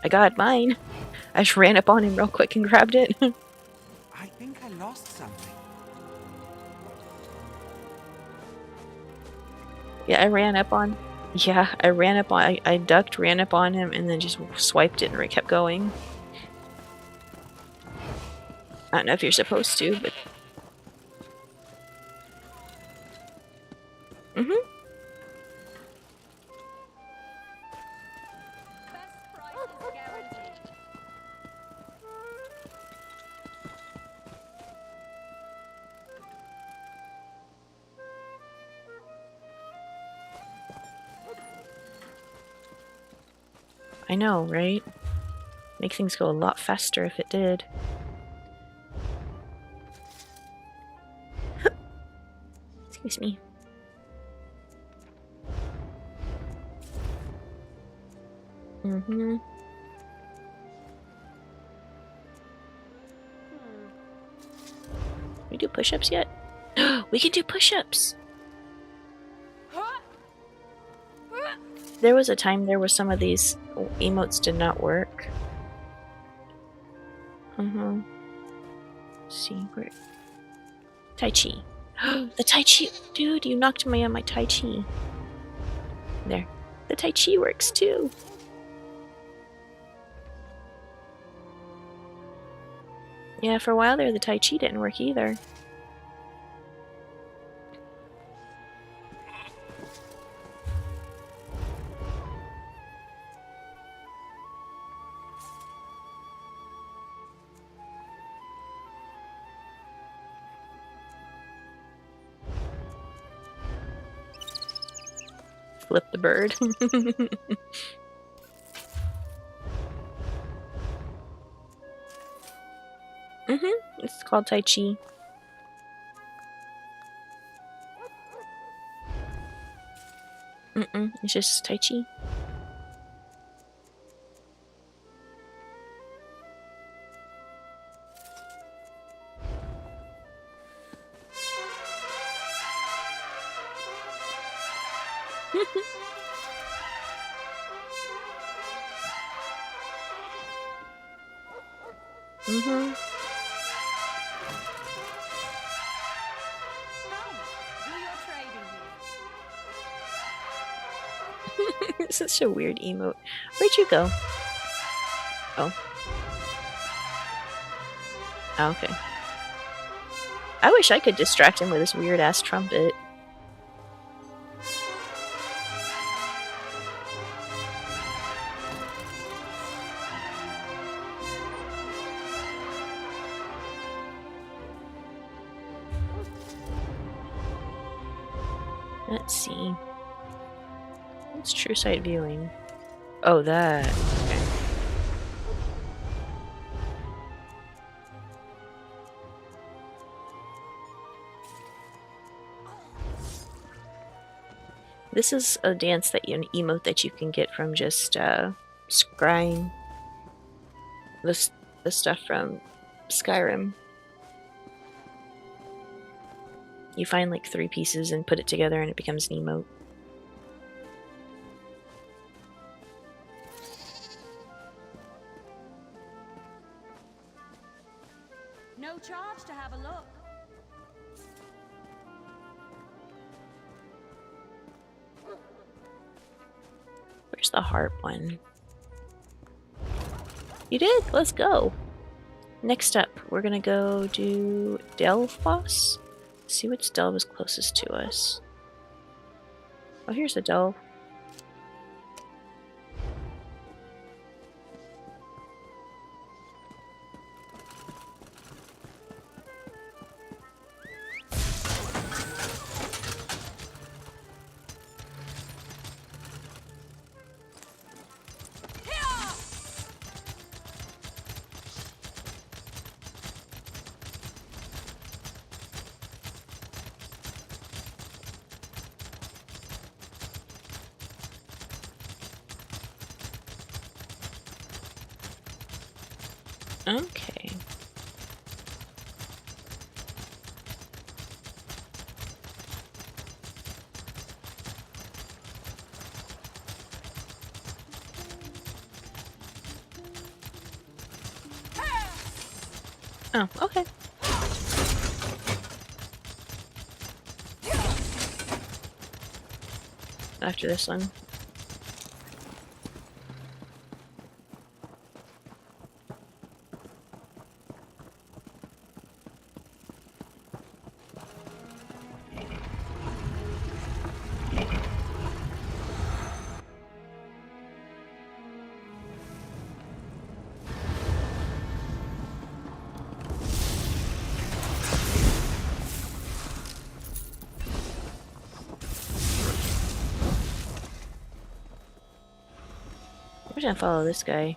I got mine. I just ran up on him real quick and grabbed it. I think I lost something. Yeah, I ran up on. Yeah, I ran up on. I ducked, ran up on him, and then just swiped it and kept going. I don't know if you're supposed to, but. Mm-hmm. Best price is guaranteed. I know, right? Make things go a lot faster if it did. Excuse me. Mm-hmm. We do push-ups yet? We can do push-ups! There was a time there where some of these emotes did not work. Secret. Tai Chi. The Tai Chi! Dude, you knocked me on my Tai Chi. There. The Tai Chi works too! Yeah, for a while there, the Tai Chi didn't work either. Flip the bird. It's called Tai Chi. It's just Tai Chi. Such a weird emote. Where'd you go? Oh. Oh, okay. I wish I could distract him with this weird ass trumpet. Let's see. What's true sight viewing? Oh, that. Okay. This is a dance that an emote that you can get from just scrying the stuff from Skyrim. You find like 3 pieces and put it together and it becomes an emote. No charge to have a look. Where's the harp one? You did? Let's go. Next up, we're gonna go do Delphos. See which delve is closest to us. Oh, here's a delve. Okay. Oh, okay. After this one. We're gonna follow this guy.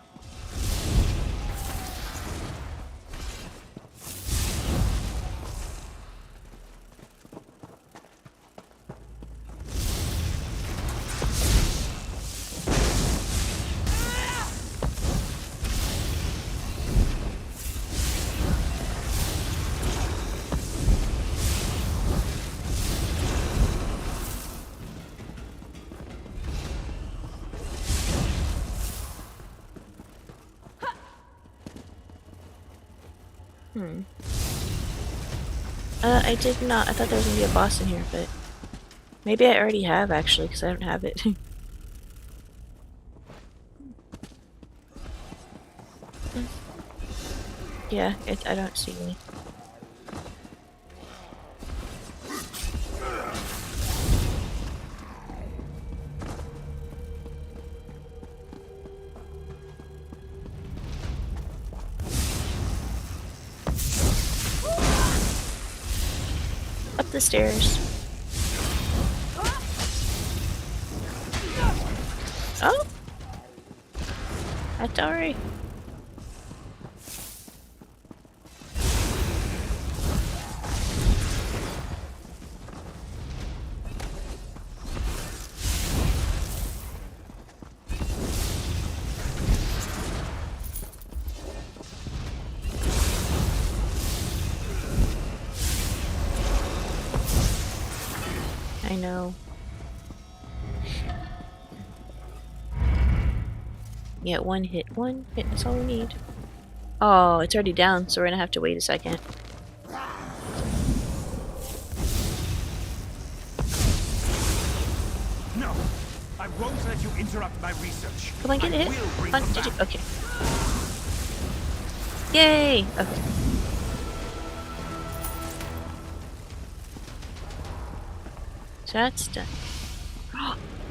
I did not. I thought there was gonna be a boss in here, but maybe I already have actually, because I don't have it. Yeah, I don't see any. Up the stairs. Oh! Atari! I know. Yeah, one hit, that's all we need. Oh, it's already down, so we're gonna have to wait a second. No! I won't let you interrupt my research. Come on, get it. Did you? Okay. Yay! Okay. So that's done.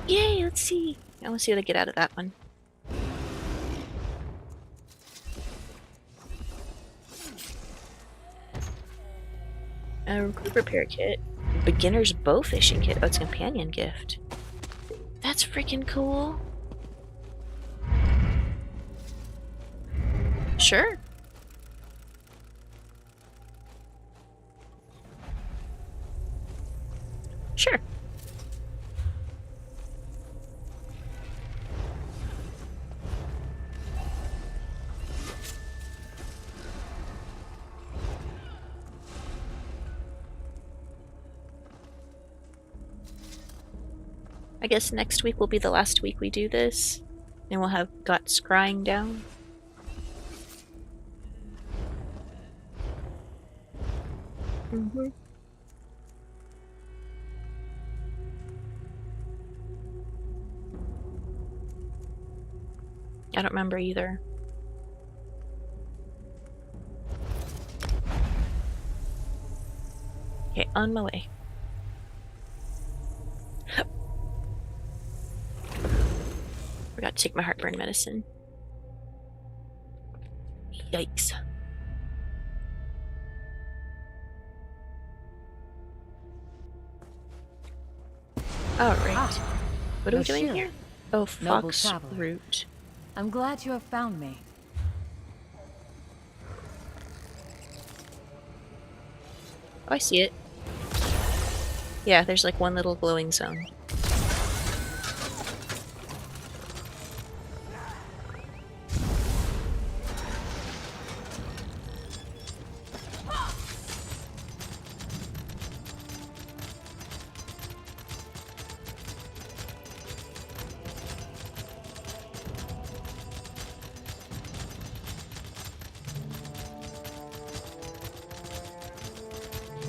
Yay! Let's see. I want to see what I get out of that one. A recruit repair kit. Beginner's bow fishing kit. Oh, it's a companion gift. That's freaking cool. Sure. Sure. I guess next week will be the last week we do this, and we'll have got scrying down. Mm-hmm. I don't remember either. Okay, on my way. Forgot to take my heartburn medicine. Yikes. Alright. What are we doing here? Oh, Fox Route. I'm glad you have found me. Oh, I see it. Yeah, there's like one little glowing zone.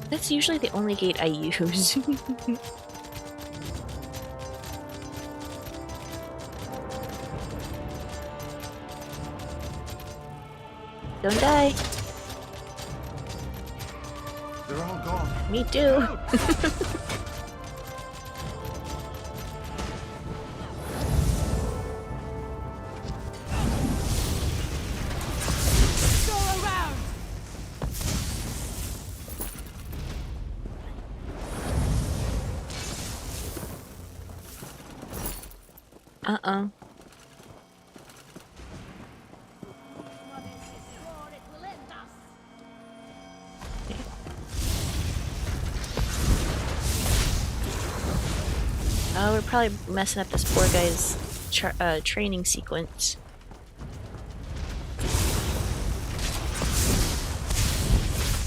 That's usually the only gate I use. Don't die. They're all gone. Me too. Uh-uh. We're probably messing up this poor guy's training sequence.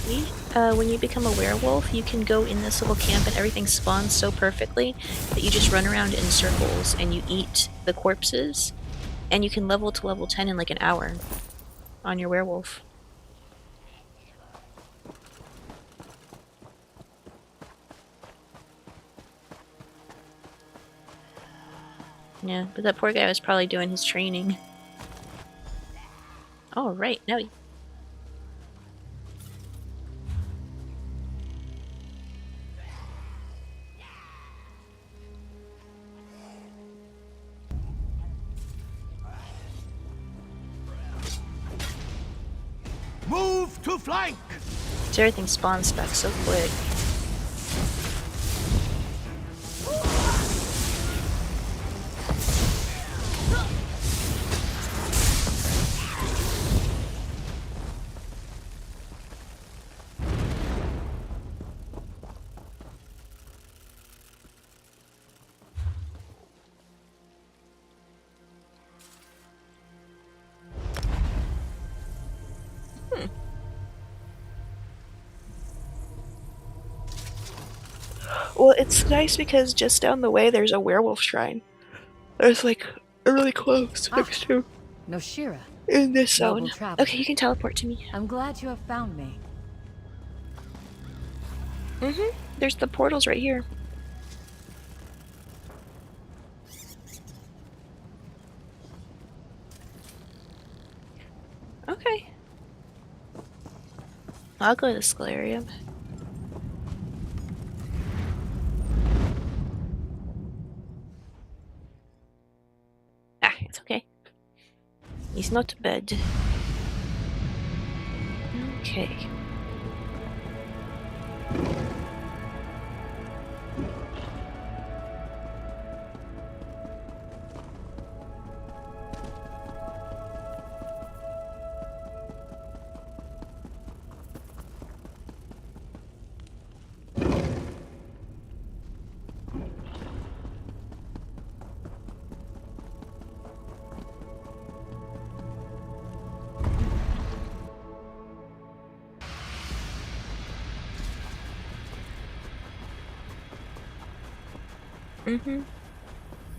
See? When you become a werewolf, you can go in this little camp and everything spawns so perfectly that you just run around in circles and you eat the corpses, and you can level to level 10 in like an hour on your werewolf. Yeah, but that poor guy was probably doing his training. Oh, right, now he... Move to flank! So everything spawns back so quick. Well, it's nice because just down the way there's a werewolf shrine. There's like really close next to Noshira. in this Noble zone. traveler. Okay, you can teleport to me. I'm glad you have found me. There's the portals right here. Okay. I'll go to the Scalarium. Ah, it's okay. He's not bad. Okay.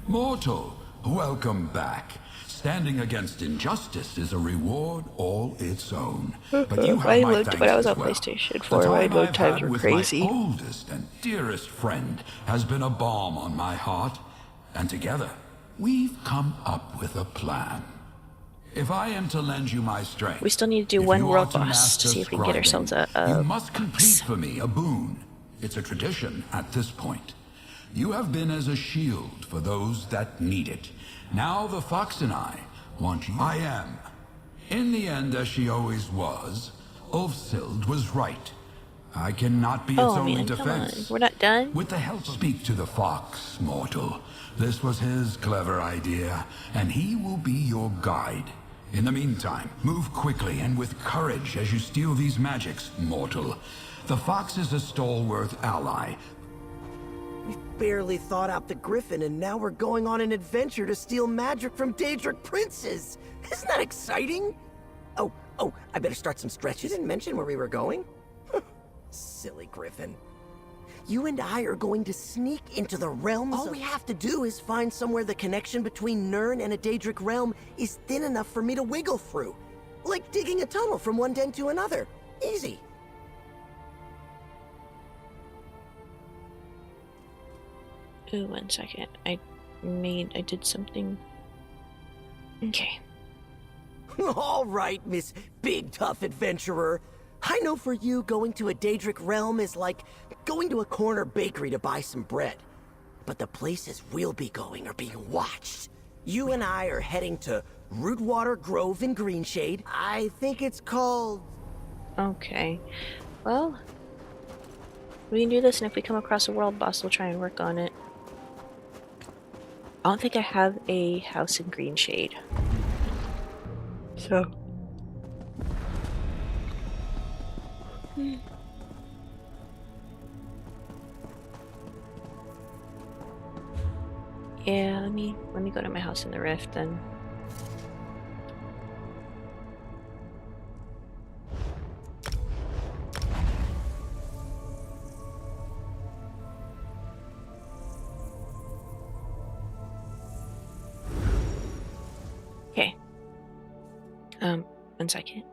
Mortal, welcome back. Standing against injustice is a reward all its own. But you have I my lived thanks when I was as on well. PlayStation 4. The My time load I've times had were with crazy. my oldest and dearest friend has been a balm on my heart, and together we've come up with a plan. If I am to lend you my strength, We still need to do if one you world are to boss master to see if we can get scribing, ourselves a you must complete for me a boon. It's a tradition at this point. You have been as a shield for those that need it. Now the fox and I want you. I am. In the end, as she always was, Ulfsild was right. I cannot be its Oh only man, come on. defense. We're not done? With the help, speak to the fox, mortal. This was his clever idea, and he will be your guide. In the meantime, move quickly and with courage as you steal these magics, mortal. The fox is a stalwart ally. We've barely thought out the Griffin, and now we're going on an adventure to steal magic from Daedric princes. Isn't that exciting? Oh, I better start some stretches. You didn't mention where we were going? Silly Griffin. You and I are going to sneak into the realms. All we have to do is find somewhere the connection between Nirn and a Daedric realm is thin enough for me to wiggle through. Like digging a tunnel from one den to another. Easy. Ooh, 1 second. I did something. Okay. All right, Miss Big Tough Adventurer. I know for you, going to a Daedric realm is like going to a corner bakery to buy some bread. But the places we'll be going are being watched. You and I are heading to Rootwater Grove in Greenshade. I think it's called... Okay. Well, we can do this, and if we come across a world boss, we'll try and work on it. I don't think I have a house in Greenshade. So... Yeah, let me go to my house in the Rift then. Okay. 1 second.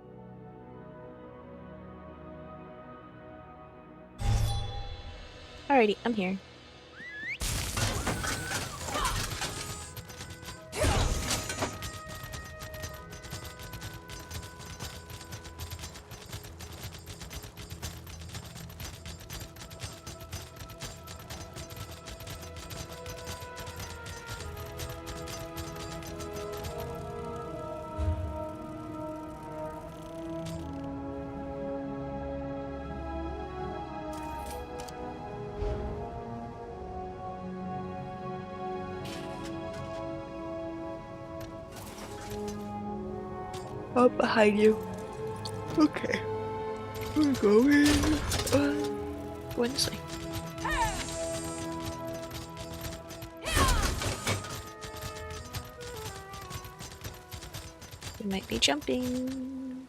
Alrighty, I'm here. Up behind you. Okay. We're going. Go in this way. We might be jumping.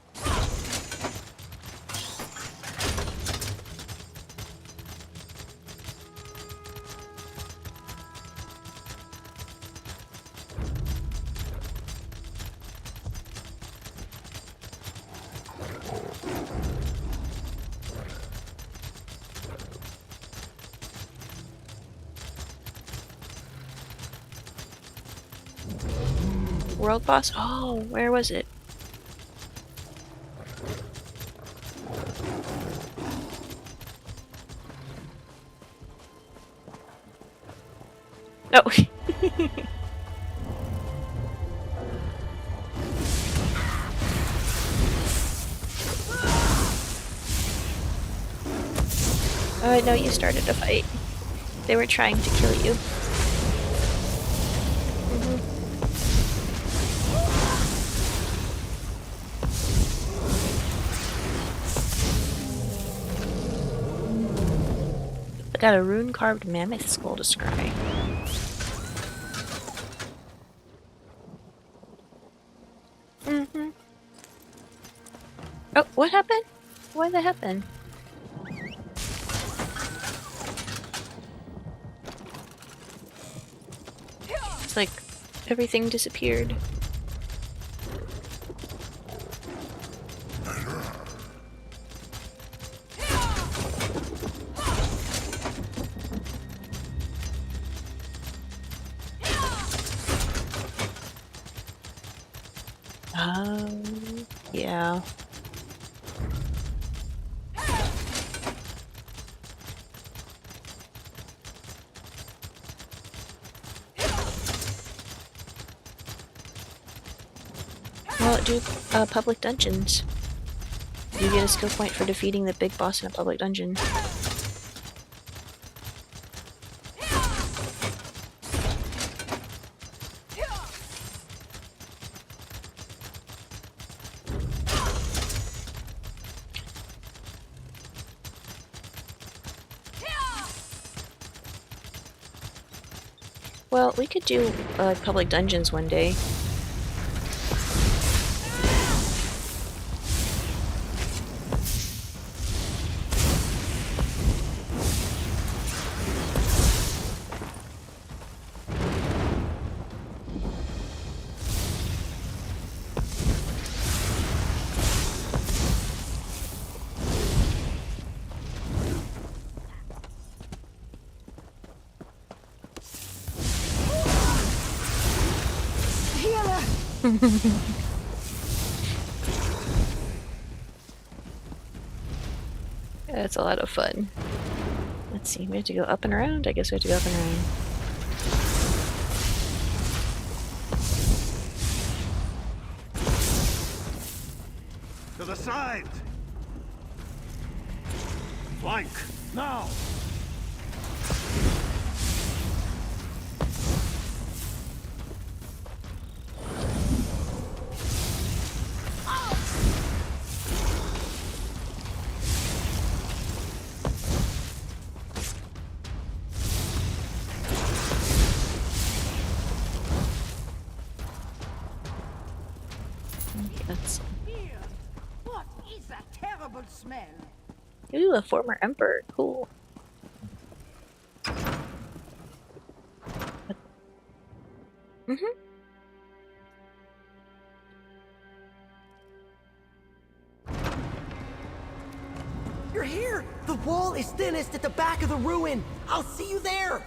World boss? Oh, where was it? Oh. Oh, no, you started a fight. They were trying to kill you. I got a rune-carved mammoth skull to scry. Oh, what happened? What did that happen? It's like everything disappeared. Yeah. Well, do public dungeons. You get a skill point for defeating the big boss in a public dungeon. Well, we could do public dungeons one day. That's a lot of fun. Let's see, we have to go up and around? I guess we have to go up and around. To the side! Flank, now! What is that terrible smell? Ooh, a former emperor. Cool. You're here! The wall is thinnest at the back of the ruin! I'll see you there!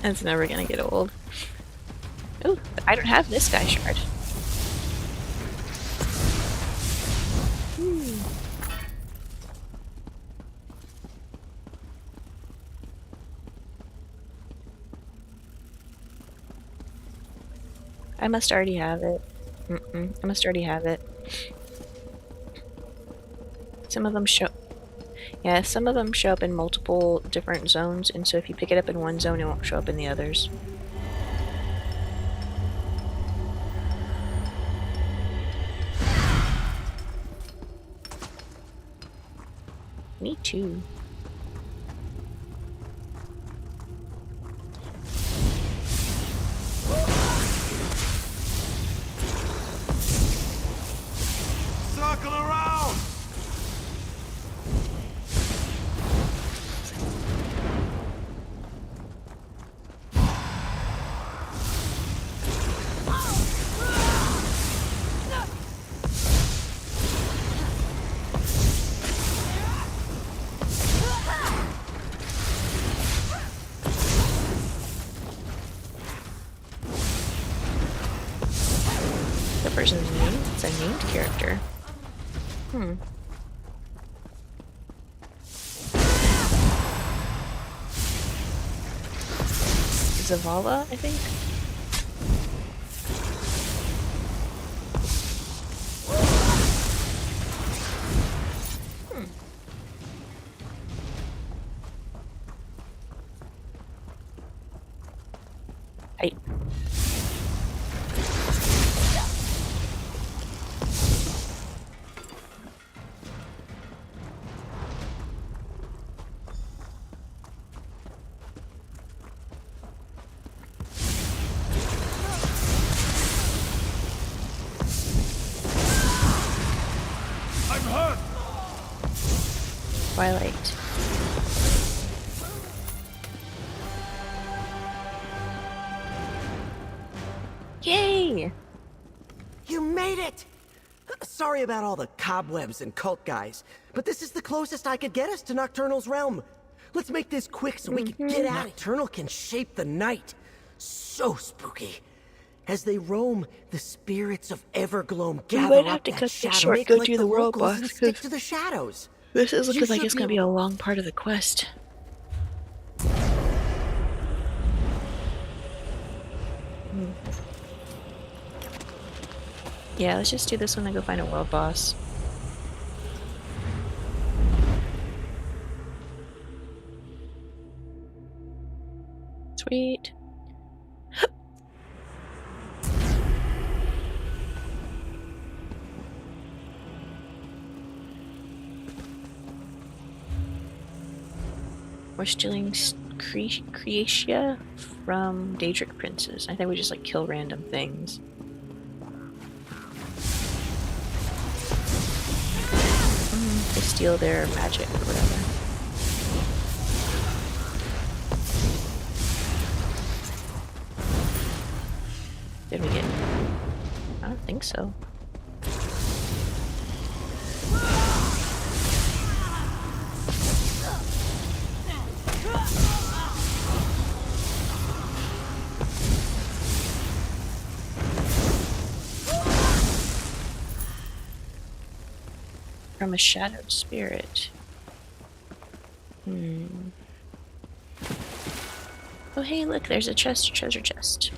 That's never gonna get old. Ooh, I don't have this guy shard. I must already have it. I must already have it. Some of them show... Yeah, some of them show up in multiple different zones, and so if you pick it up in one zone, it won't show up in the others. Me too. Circle around! person's name? It's a named character. Zavala, I think? Hey. I'm hurt. Twilight. Yay! You made it! Sorry about all the cobwebs and cult guys, but this is the closest I could get us to Nocturnal's realm. Let's make this quick so we can get out. Nocturnal can shape the night. So spooky. As they roam, the spirits of Evergloam gather might have up to that cut this shadow, short, make go like do the world locals boss, and stick 'cause to the shadows. This is looking You like should it's gonna be a long part of the quest. Yeah, let's just do this one and go find a world boss. Sweet. We're stealing Creatia from Daedric Princes. I think we just like kill random things. They steal their magic or whatever. Did we get... I don't think so. From a shadowed spirit. Oh hey, look, there's a chest, treasure chest.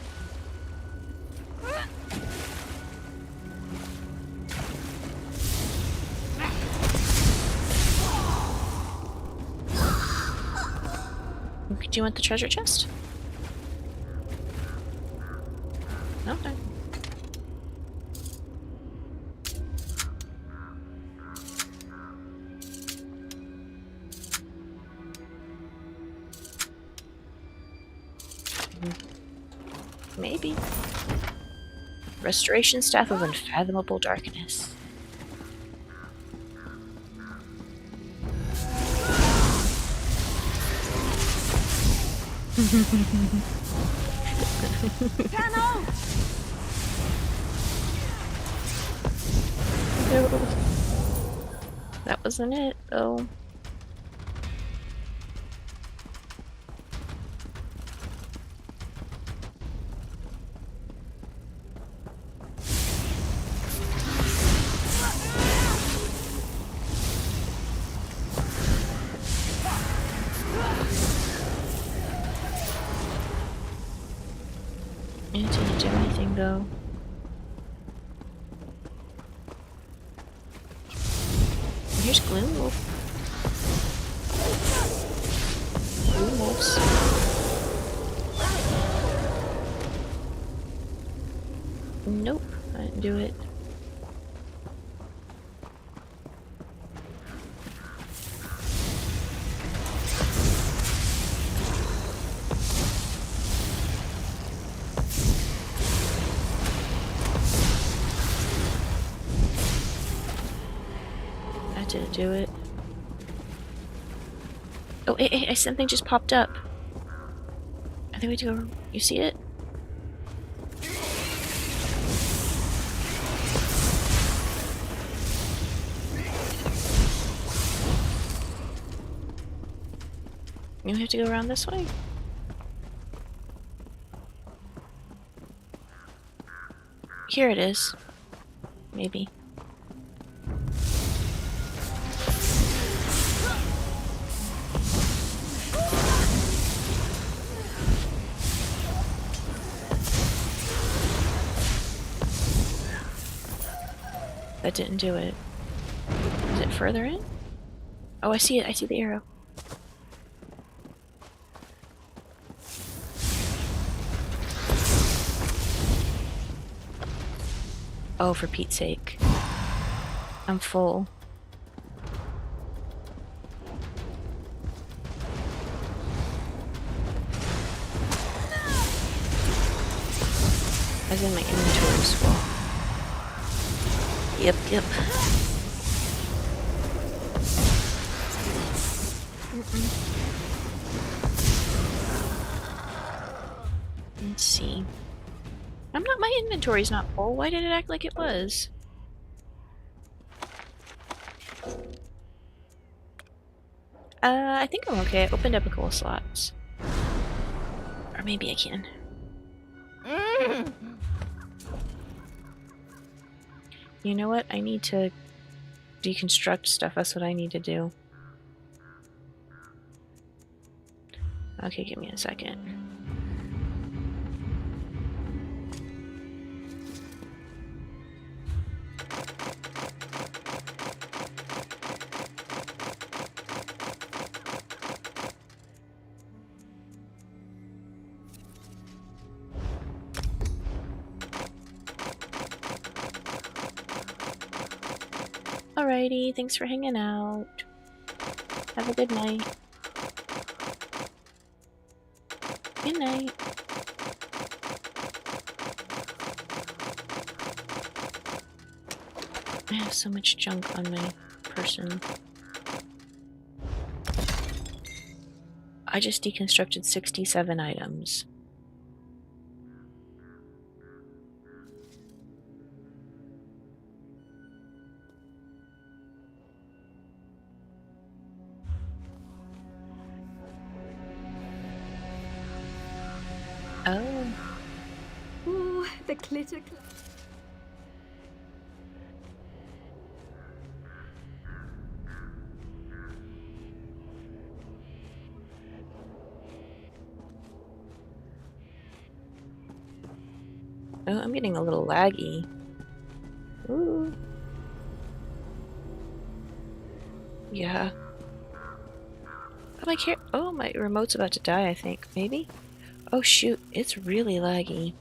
Do you want the treasure chest? Okay. Maybe. Restoration Staff of Unfathomable Darkness. No. That wasn't it, though. It didn't do anything though. Here's Gloom Wolf. Gloom Wolves. Nope, I didn't do it. Didn't do it. Oh, hey, something just popped up. I think we have to go. You see it? You have to go around this way? Here it is. maybe. That didn't do it. Is it further in? Oh, I see it. I see the arrow. Oh, for Pete's sake. I'm full. As in my inventory's full. Yep. Let's see. My inventory's not full. Why did it act like it was? I think I'm okay. I opened up a couple of slots. Or maybe I can. You know what? I need to deconstruct stuff. That's what I need to do. Okay, give me a second. Alrighty, thanks for hanging out. Have a good night. Good night. I have so much junk on my person. I just deconstructed 67 items. Oh. Ooh, the glitter. Oh, I'm getting a little laggy. Ooh. Yeah. Oh, my remote's about to die, I think. Maybe? Oh shoot, it's really laggy.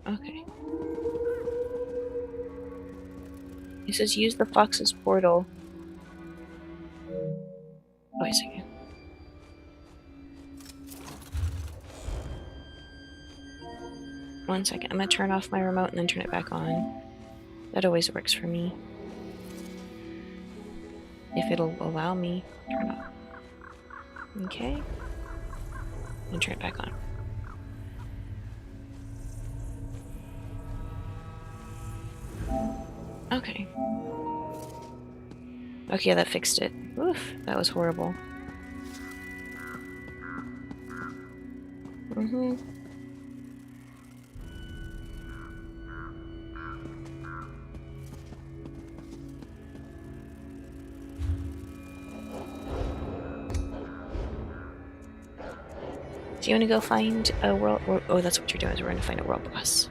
Okay. It says use the fox's portal. Wait a second. One second, I'm gonna turn off my remote and then turn it back on. That always works for me. If it'll allow me, turn off. Okay. And turn it back on. Okay. Okay, that fixed it. Oof, that was horrible. Do you want to go find a world? Oh, that's what you're doing. Is we're going to find a world boss.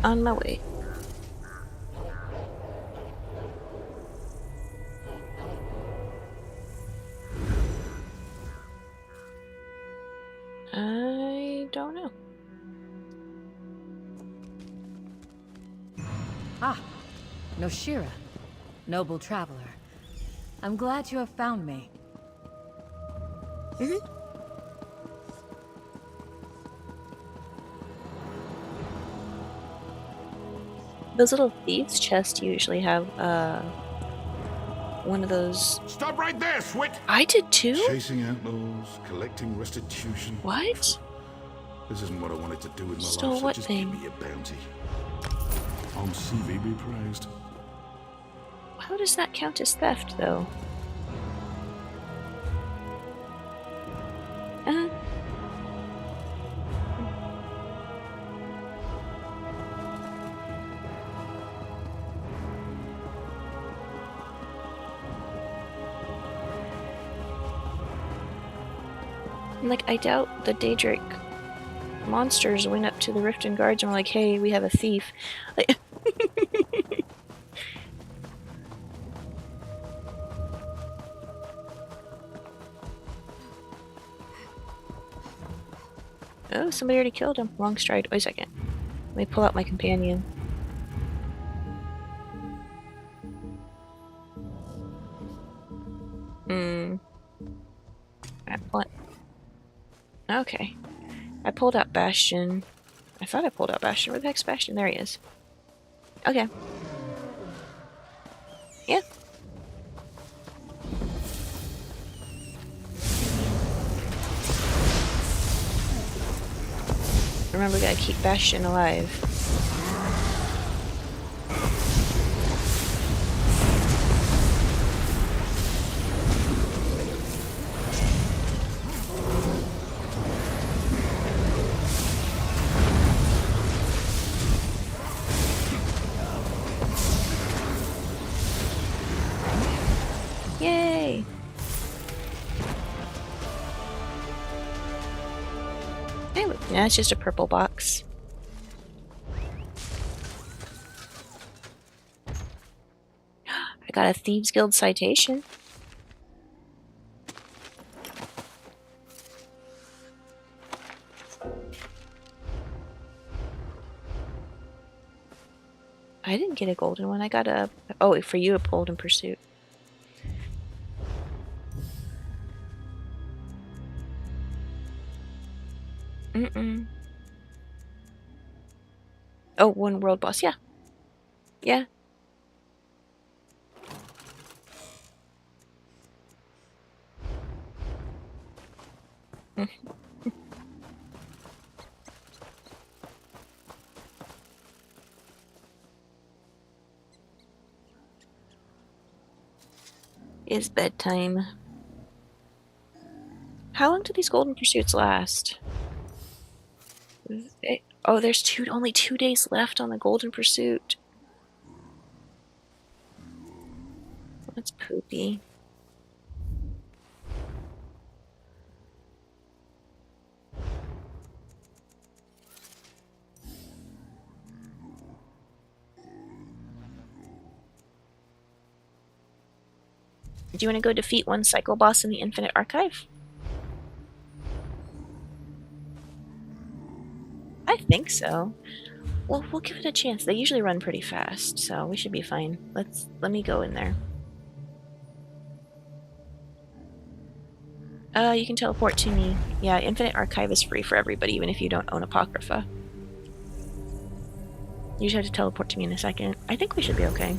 On my way. I don't know. Ah, Noshira, noble traveler. I'm glad you have found me. Those little thieves' chests usually have one of those. Stop right there, Swit! I did too? Chasing outlaws, collecting restitution. What? This isn't what I wanted to do with my Stole life, so what just thing? give me a bounty. On CV be praised. How does that count as theft, though? Like, I doubt the Daedric monsters went up to the Riften guards and were like, hey, we have a thief. Like oh, somebody already killed him. Wrong stride. Wait a second. Let me pull out my companion. What? Okay. I pulled out Bastion. I thought I pulled out Bastion. Where the heck's Bastion? There he is. Okay. Yeah. Remember, we gotta keep Bastion alive. Yay! Hey, look, now it's just a purple box. I got a Thieves Guild citation. I didn't get a golden one. I got a... Oh, for you, a golden pursuit. Oh, one world boss. Yeah. Yeah. It's bedtime. How long do these golden pursuits last? Oh, there's only 2 days left on the golden pursuit. That's poopy. Do you want to go defeat one cycle boss in the Infinite Archive? I think so. Well, we'll give it a chance. They usually run pretty fast, so we should be fine. Let me go in there. You can teleport to me. Yeah, Infinite Archive is free for everybody, even if you don't own Apocrypha. You just have to teleport to me in a second. I think we should be okay.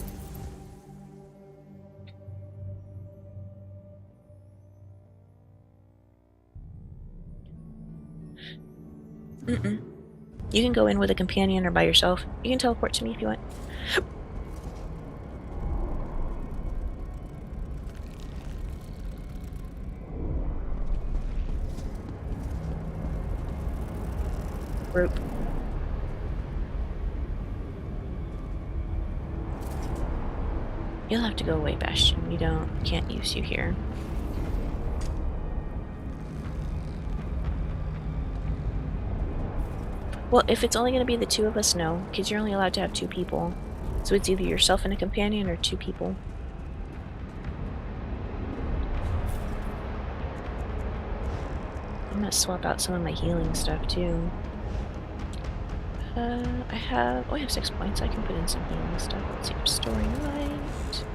You can go in with a companion or by yourself. You can teleport to me if you want. Group. You'll have to go away, Bastion. We can't use you here. Well, if it's only going to be the two of us, no, because you're only allowed to have 2 people. So it's either yourself and a companion or 2 people. I'm going to swap out some of my healing stuff, too. I have 6 points. I can put in some healing stuff. Let's see, restoring light.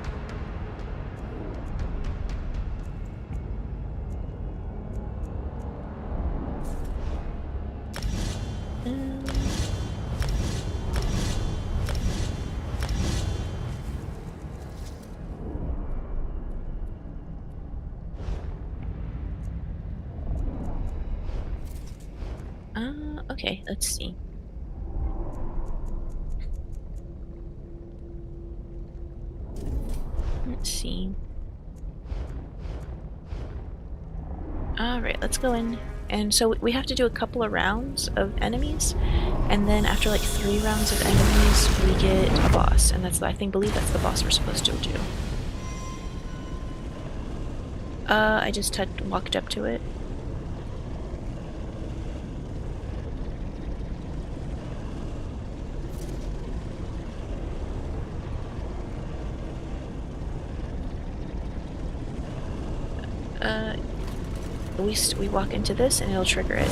Okay, let's see. Let's see. Alright, let's go in. And so we have to do a couple of rounds of enemies, and then after like 3 rounds of enemies, we get a boss, and that's, I believe that's the boss we're supposed to do. I just walked up to it. We walk into this and it'll trigger it.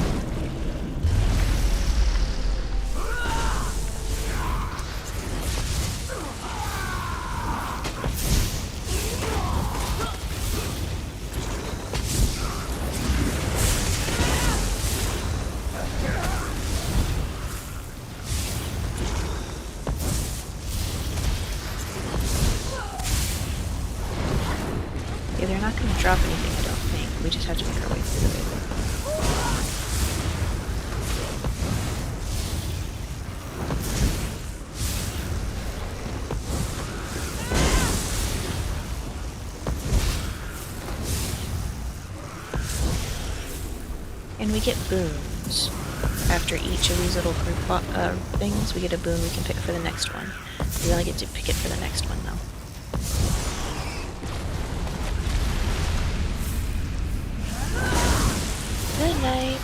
Yeah, they're not going to drop anything, I don't think. We just have to make our way through it. And we get boons. After each of these little group things, we get a boon we can pick for the next one. We only get to pick it for the next one, though. Good night.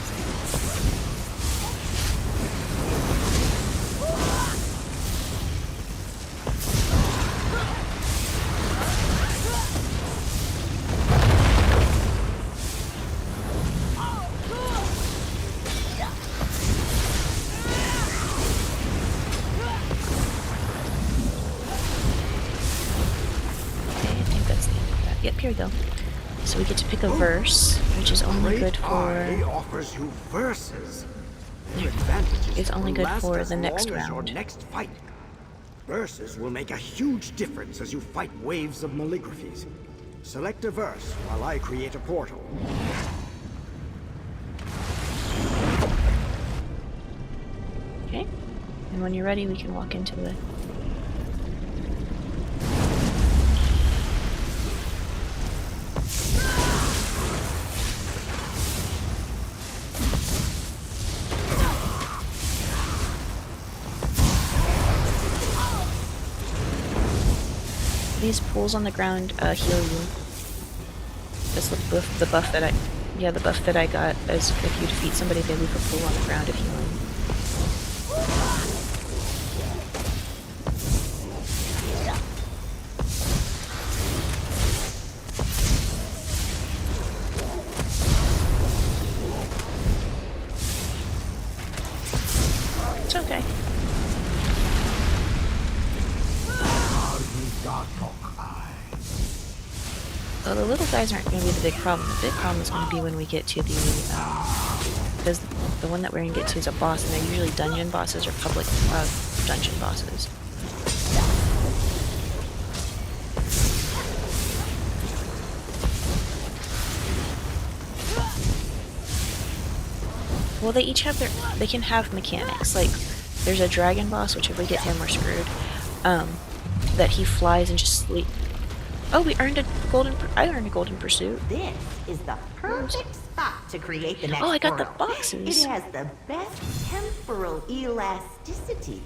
Yep, here we go. So we get to pick a verse, which is only good for... offers you verses. Their advantages it's only good last for as the next long as your round. next fight. Verses will make a huge difference as you fight waves of malligraphies. Select a verse while I create a portal. Okay. And when you're ready, we can walk into it. These pools on the ground heal you. That's the buff that I got is if you defeat somebody, they leave a pool on the ground of healing. It's okay. Well, the little guys aren't going to be the big problem. The big problem is going to be when we get to the, because the one that we're going to get to is a boss, and they're usually dungeon bosses or public dungeon bosses. Well, they each have they can have mechanics. Like, there's a dragon boss, which if we get him, we're screwed. That he flies and just sleep. Oh, we earned a golden. I earned a golden pursuit. This is the perfect spot to create the next Oh, I got portal. the boxes. It has the best temporal elasticity.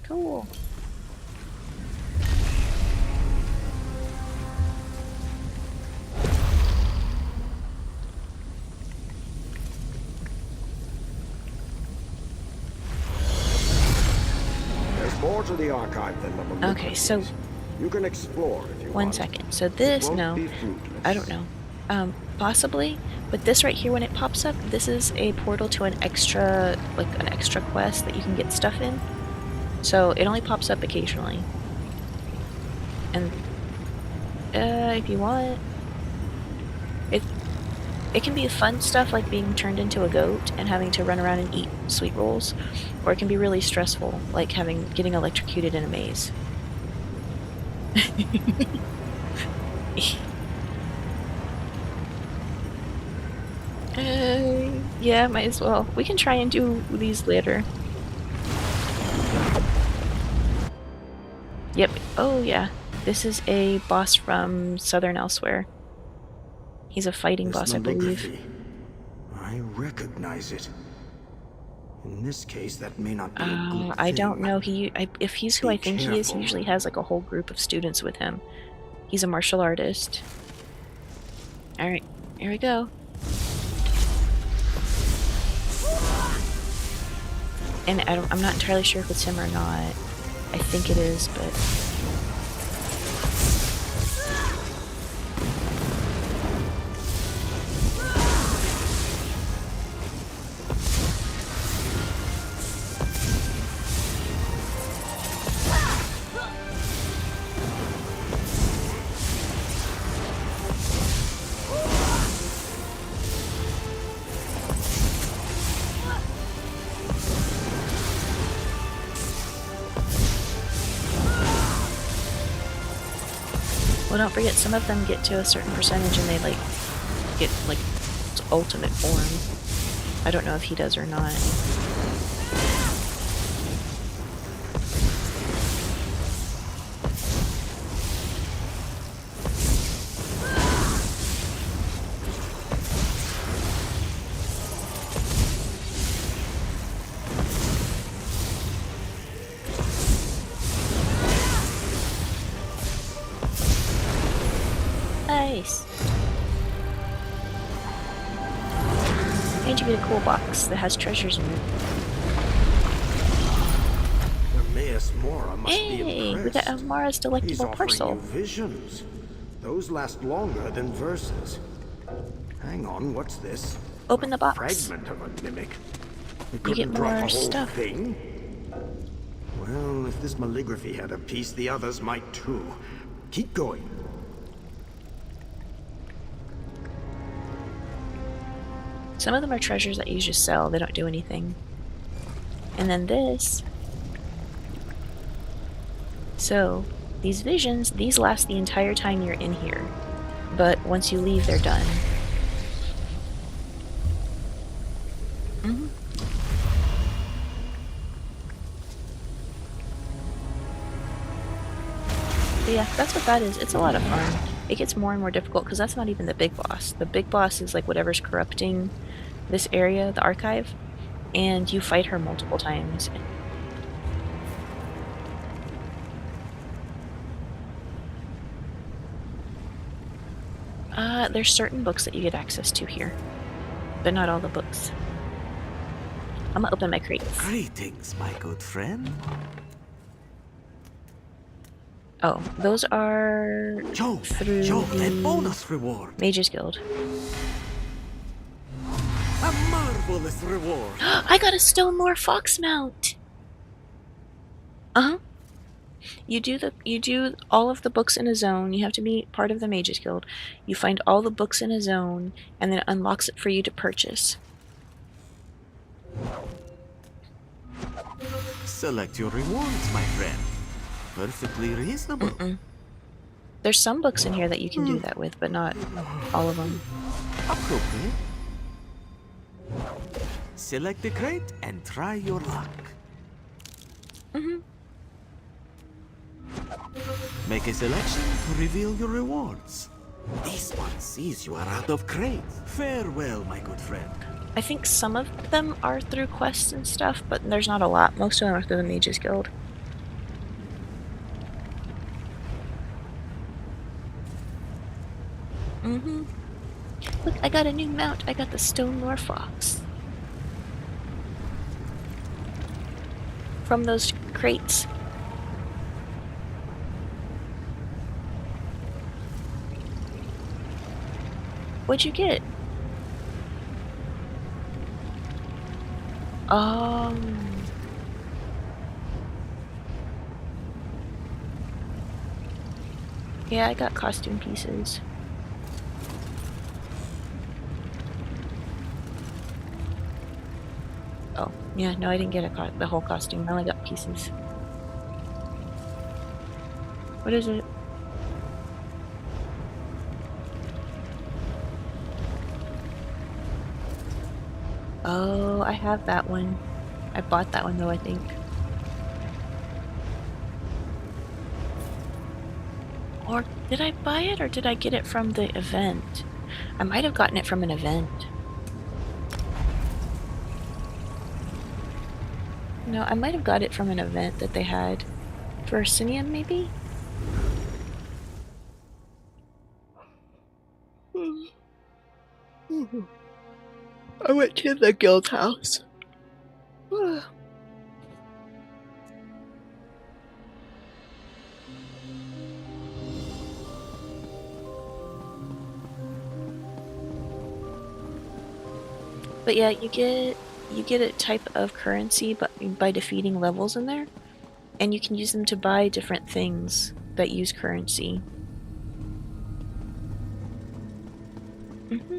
Cool. There's more to the archive than the malligraphies. Okay, so you can explore if you one want. second. So this, Won't no, be fruitless. I don't know. Possibly, but this right here, when it pops up, this is a portal to an extra, like an extra quest that you can get stuff in. So it only pops up occasionally. And if you want, it can be fun stuff like being turned into a goat and having to run around and eat sweet rolls, or it can be really stressful, like getting electrocuted in a maze. Yeah, might as well. We can try and do these later. Yep. Oh, yeah. This is a boss from Southern Elsewhere. He's a fighting boss, I believe. I recognize it. In this case, that may not be a good thing. I don't know. If he's who I think he is, he careful. usually has like a whole group of students with him. He's a martial artist. Alright, here we go. And I'm not entirely sure if it's him or not. I think it is, but... Well, don't forget, some of them get to a certain percentage and they, like, get, like, ultimate form. I don't know if he does or not. Nice. And you get a cool box that has treasures in it. Hermaeus Mora must be Hey, we impressed. got Amara's He's delectable offering parcel. you visions. Those last longer than verses. Hang on, what's this? Open the box. Fragment of a mimic. You You couldn't get drop more the whole stuff. thing? Well, if this malligraphy had a piece, the others might too. Keep going. Some of them are treasures that you just sell, they don't do anything. And then this. So, these visions, these last the entire time you're in here. But once you leave, they're done. But yeah, that's what that is. It's a lot of fun. It gets more and more difficult because that's not even the big boss. The big boss is like whatever's corrupting this area, the archive, and you fight her multiple times. There's certain books that you get access to here, but not all the books. I'm gonna open my crates. Greetings, my good friend. Oh, those are through that the bonus reward. Mages Guild. A marvelous reward. I got a Stone Lore Fox mount. You do all of the books in a zone. You have to be part of the Mages Guild. You find all the books in a zone, and then it unlocks it for you to purchase. Select your rewards, my friend. Perfectly reasonable. There's some books in here that you can do that with, but not all of them. Appropriate. Select the crate and try your luck. Make a selection to reveal your rewards. This one sees you are out of crate. Farewell, my good friend. I think some of them are through quests and stuff, but there's not a lot. Most of them are through the Mages Guild. Look, I got a new mount. I got the Stone Lore Fox. From those crates. What'd you get? Yeah, I got costume pieces. Oh, yeah, no, I didn't get the whole costume. I only got pieces. What is it? Oh, I have that one. I bought that one though, I think. Or did I buy it or did I get it from the event? I might have gotten it from an event. No, I might have got it from an event that they had. For Arsenium, maybe? I went to the guild house. But yeah, you get a type of currency by defeating levels in there, and you can use them to buy different things that use currency. Mm-hmm.